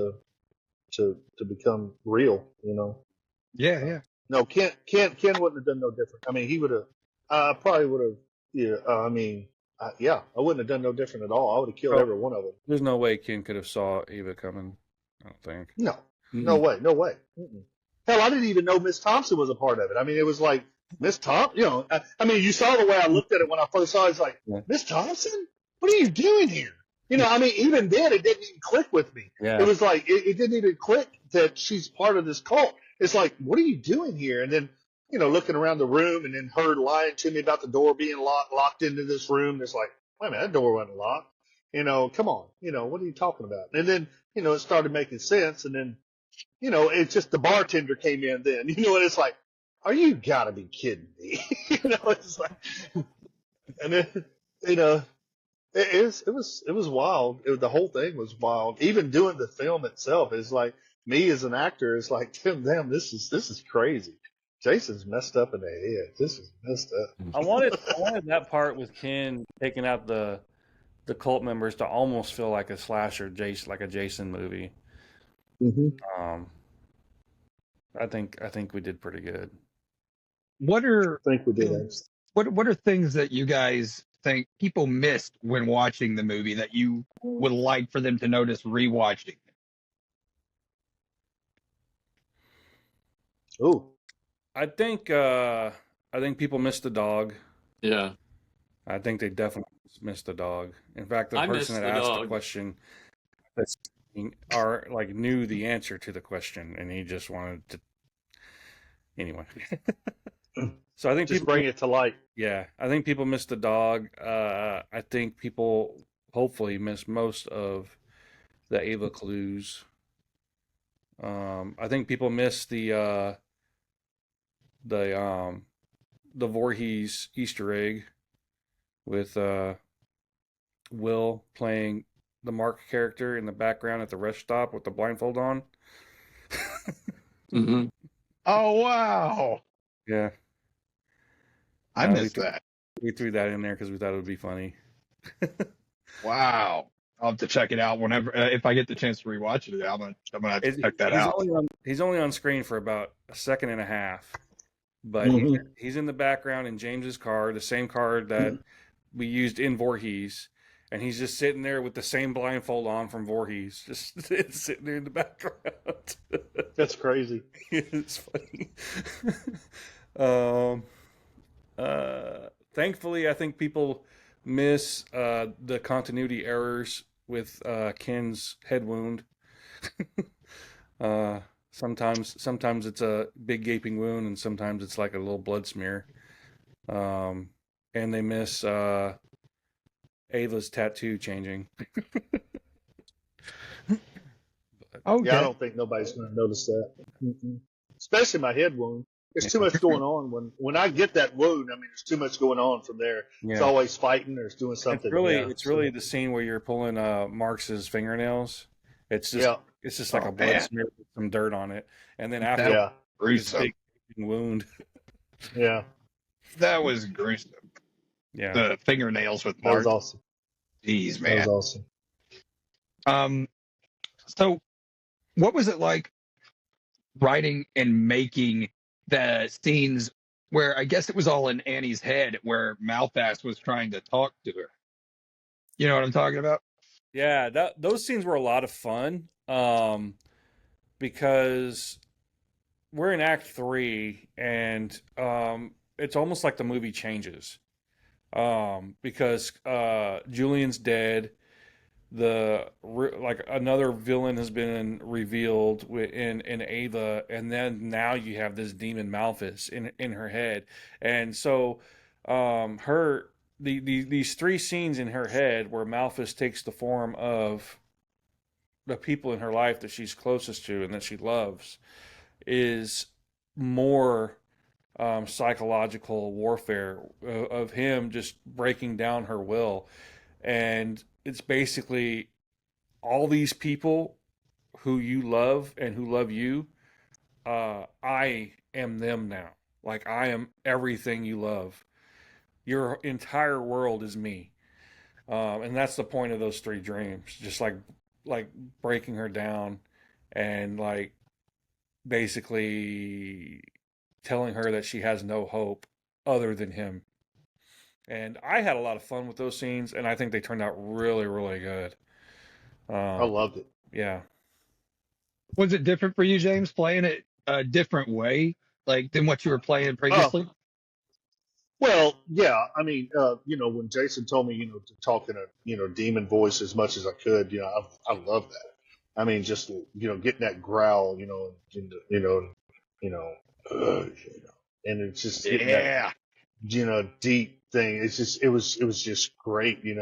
to become real. You know. Yeah. No, Ken wouldn't have done no different. I mean, he would have I probably would have. Yeah, I mean, yeah, I wouldn't have done no different at all. I would have killed Oh, every one of them. there's no way Ken could have saw Ava coming. I don't think. No, no way, no way. Mm-mm. Hell, I didn't even know Miss Thompson was a part of it. I mean, it was like Miss Thompson. You know, I mean, you saw the way I looked at it when I first saw it. It's like Yeah. Miss Thompson. What are you doing here? You know, I mean, even then, it didn't even click with me. Yeah. It was like it didn't even click that she's part of this cult. It's like, what are you doing here? And then, you know, looking around the room, and then her lying to me about the door being locked into this room. It's like, wait a minute, that door wasn't locked. You know, come on. You know, what are you talking about? And then, you know, it started making sense. And then, you know, it's just the bartender came in then, you know, and it's like, are you gotta be kidding me? You know, it's like, and then, you know, it was wild. The whole thing was wild. Even doing the film itself is like, me as an actor is like, damn, this is crazy. Jason's messed up in the head. This is messed up. I wanted that part with Ken taking out the cult members to almost feel like a slasher, like a Jason movie. Mm-hmm. I think we did pretty good. What are I think we did. what are things that you guys think people missed when watching the movie that you would like for them to notice rewatching? Oh, I think people missed the dog. Yeah. I think they definitely missed the dog. In fact, the I person missed that the asked dog. the question knew the answer to the question, and he just wanted to. Anyway, so I think just people bring it to light. Yeah, I think people missed the dog. I think people hopefully missed most of the Ava clues. I think people missed the Voorhees Easter egg with Will playing the Mark character in the background at the rest stop with the blindfold on. Mm-hmm. Oh wow! Yeah, I missed that. We threw that in there because we thought it would be funny. Wow! I'll have to check it out whenever if I get the chance to rewatch it. I'm gonna have to check that out. He's only on screen for about a second and a half, but he's in the background in James's car, the same car that we used in Voorhees, and he's just sitting there with the same blindfold on from Voorhees, just sitting there in the background. That's crazy. It's funny. Thankfully, I think people miss the continuity errors with Ken's head wound. Sometimes it's a big gaping wound, and sometimes it's like a little blood smear. And they miss Ava's tattoo changing. Okay. Yeah, I don't think nobody's going to notice that. Especially my head wound. There's too much going on. When I get that wound, I mean, there's too much going on from there. Yeah. It's always fighting or it's doing something. It's really the scene where you're pulling Marx's fingernails. It's just like a blood smear with some dirt on it, and then after this big wound. Yeah, that was gruesome. Yeah, the fingernails with Mark. That was awesome. Jeez, man, that was awesome. So, what was it like writing and making the scenes where I guess it was all in Annie's head, where Malphas was trying to talk to her? You know what I'm talking about? Yeah, those scenes were a lot of fun because we're in Act 3, and it's almost like the movie changes because Julian's dead. Another villain has been revealed in Ava, and then now you have this demon Malphas in her head, and so these three scenes in her head where Malphas takes the form of the people in her life that she's closest to and that she loves is more psychological warfare of him just breaking down her will. And it's basically all these people who you love and who love you. I am them now. Like, I am everything you love. Your entire world is me. And that's the point of those three dreams. Just like breaking her down and like basically telling her that she has no hope other than him. And I had a lot of fun with those scenes, and I think they turned out really, really good. I loved it. Yeah. Was it different for you, James, playing it a different way, like than what you were playing previously? Well, yeah. I mean, when Jason told me, to talk in a, demon voice as much as I could, I love that. I mean, just getting that growl, and it's just getting that, deep thing. It's just it was just great, being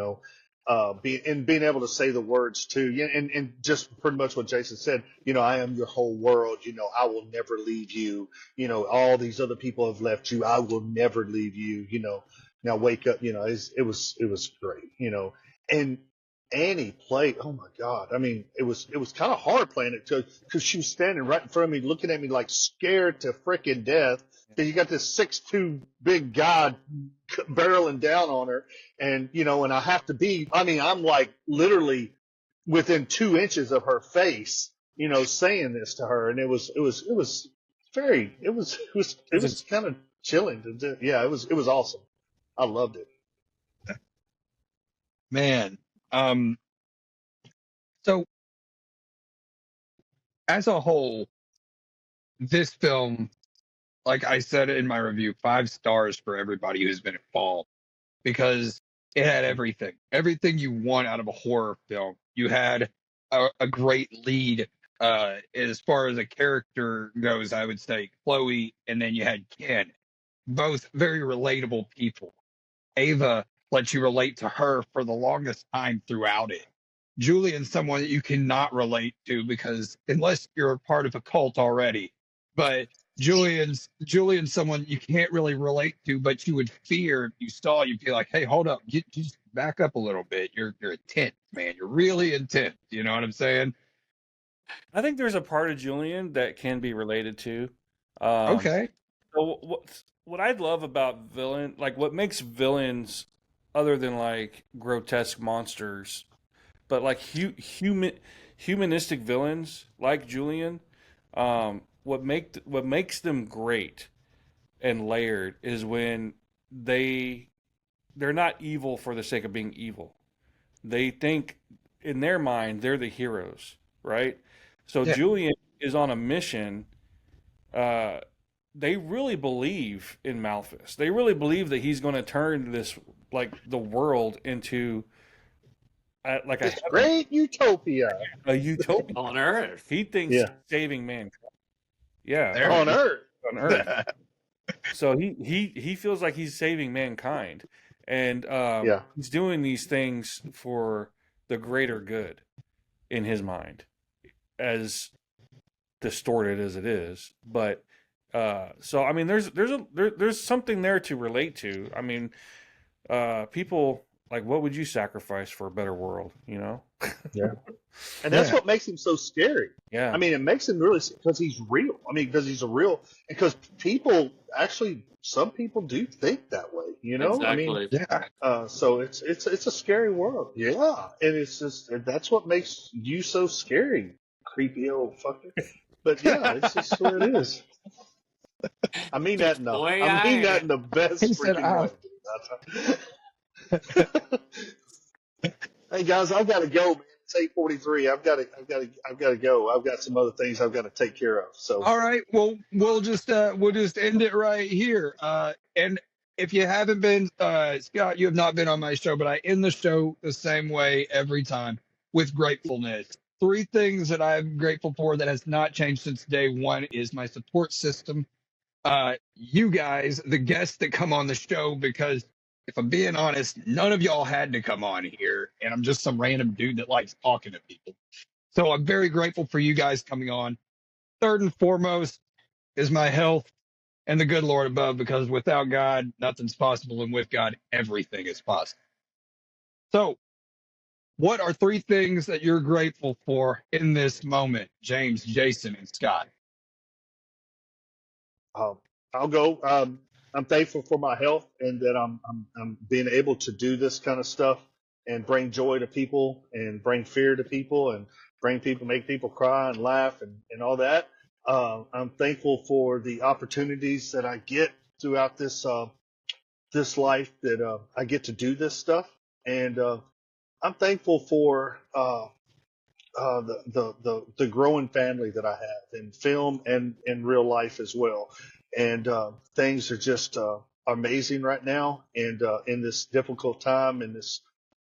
able to say the words too, yeah, and just pretty much what Jason said. I am your whole world. I will never leave you. All these other people have left you. I will never leave you. Now wake up. It was great. And Annie played. Oh my God! I mean, it was kind of hard playing it because she was standing right in front of me, looking at me like scared to freaking death. Because you got this 6'2" big guy barreling down on her, and and I have to be. I mean, I'm like literally within 2 inches of her face, saying this to her, and it was kind of chilling to do. Yeah, it was awesome. I loved it. Man. So as a whole, this film, like I said in my review, 5 stars for everybody who's been involved because it had everything you want out of a horror film. You had a great lead as far as a character goes. I would say Chloe, and then you had Ken, both very relatable people. Ava lets you relate to her for the longest time throughout it. Julian's someone that you cannot relate to because unless you're a part of a cult already, but Julian's someone you can't really relate to, but you would fear if you saw. You'd be like, "Hey, hold up, just back up a little bit. You're intense, man. You're really intense." You know what I'm saying? I think there's a part of Julian that can be related to. Okay. So what I'd love about like what makes villains other than like grotesque monsters, but like humanistic villains like Julian, what makes them great and layered is when they're not evil for the sake of being evil. They think in their mind they're the heroes, right? So Yeah. Julian is on a mission. They really believe in Malthus. They really believe that he's going to turn this like the world into like This great utopia. a utopia On Earth. He thinks Yeah. he's saving mankind. Yeah, There On Earth. on Earth. So he feels like he's saving mankind, and Yeah. he's doing these things for the greater good in his mind, as distorted as it is. But so I mean, there's something there to relate to. I mean, people like, what would you sacrifice for a better world? You know? Yeah. And that's what makes him so scary. Yeah. I mean, it makes him really because he's real. I mean, because he's a real, because people actually, some people do think that way. Exactly. I mean, Yeah. so it's a scary world. Yeah, and it's just that's what makes you so scary, creepy old fucker. But yeah, it's just what it is. I mean that in the Boy, I mean that in the best He said, freaking way. Hey guys, I've got to go, man. It's 8:43. I've got to go. I've got some other things I've got to take care of. So All right. Well, we'll just end it right here. And if you haven't been, Scott, you have not been on my show, but I end the show the same way every time with gratefulness. 3 things that I'm grateful for that has not changed since day one is my support system. You guys, the guests that come on the show, because if I'm being honest, none of y'all had to come on here, and I'm just some random dude that likes talking to people. So I'm very grateful for you guys coming on. Third and foremost is my health and the good Lord above, because without God, nothing's possible, and with God, everything is possible. So, what are 3 things that you're grateful for in this moment, James, Jason, and Scott? I'll go. I'm thankful for my health and that I'm being able to do this kind of stuff and bring joy to people and bring fear to people and make people cry and laugh and all that. I'm thankful for the opportunities that I get throughout this this life that I get to do this stuff, and I'm thankful for the growing family that I have in film and in real life as well. And things are just amazing right now, and in this difficult time, in this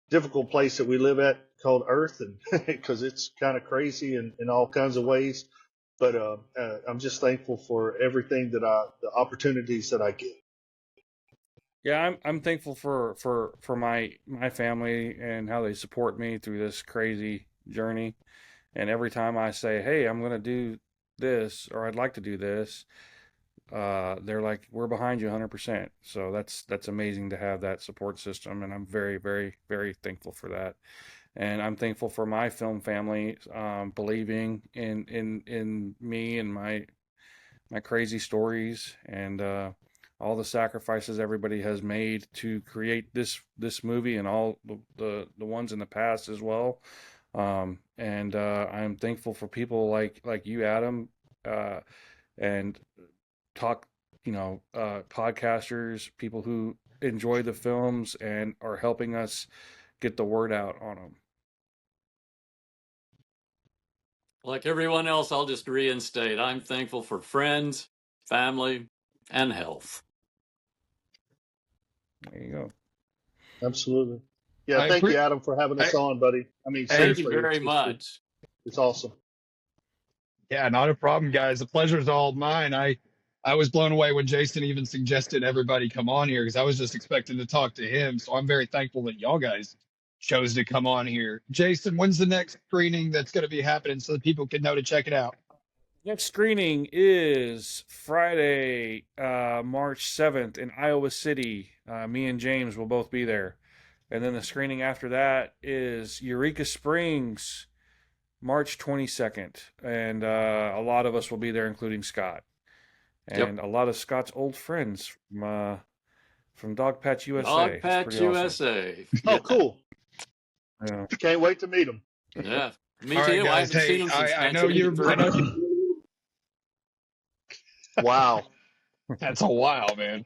difficult place that we live at called Earth, and because it's kind of crazy in all kinds of ways. But I'm just thankful for everything the opportunities that I get. Yeah, I'm thankful for my family and how they support me through this crazy journey. And every time I say, "Hey, I'm gonna do this," or "I'd like to do this," they're like, "We're behind you 100%." So that's amazing to have that support system, and I'm very, very, very thankful for that. And I'm thankful for my film family believing in me and my crazy stories, and all the sacrifices everybody has made to create this movie, and all the ones in the past as well. And I'm thankful for people like you, Adam, and talk, podcasters, people who enjoy the films and are helping us get the word out on them. Like everyone else, I'll just reinstate. I'm thankful for friends, family, and health. There you go. Absolutely. Yeah, thank you, Adam, for having us on, buddy. I mean, Thank seriously, you very much. It's awesome. Yeah, not a problem, guys. The pleasure's all mine. I was blown away when Jason even suggested everybody come on here, because I was just expecting to talk to him. So I'm very thankful that y'all guys chose to come on here. Jason, when's the next screening that's going to be happening so that people can know to check it out? Next screening is Friday, March 7th in Iowa City. Me and James will both be there. And then the screening after that is Eureka Springs, March 22nd. And a lot of us will be there, including Scott. And a lot of Scott's old friends from Dog Patch USA. Dog Patch USA. Awesome. Oh, cool. Yeah. Can't wait to meet them. Yeah, me All too. right, guys. I haven't seen him since I know you're. Wow. That's a while, man.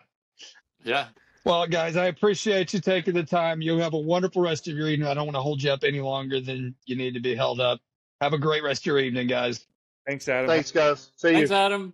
Yeah. Well, guys, I appreciate you taking the time. You have a wonderful rest of your evening. I don't want to hold you up any longer than you need to be held up. Have a great rest of your evening, guys. Thanks, Adam. Thanks, guys. See you. Thanks, Adam.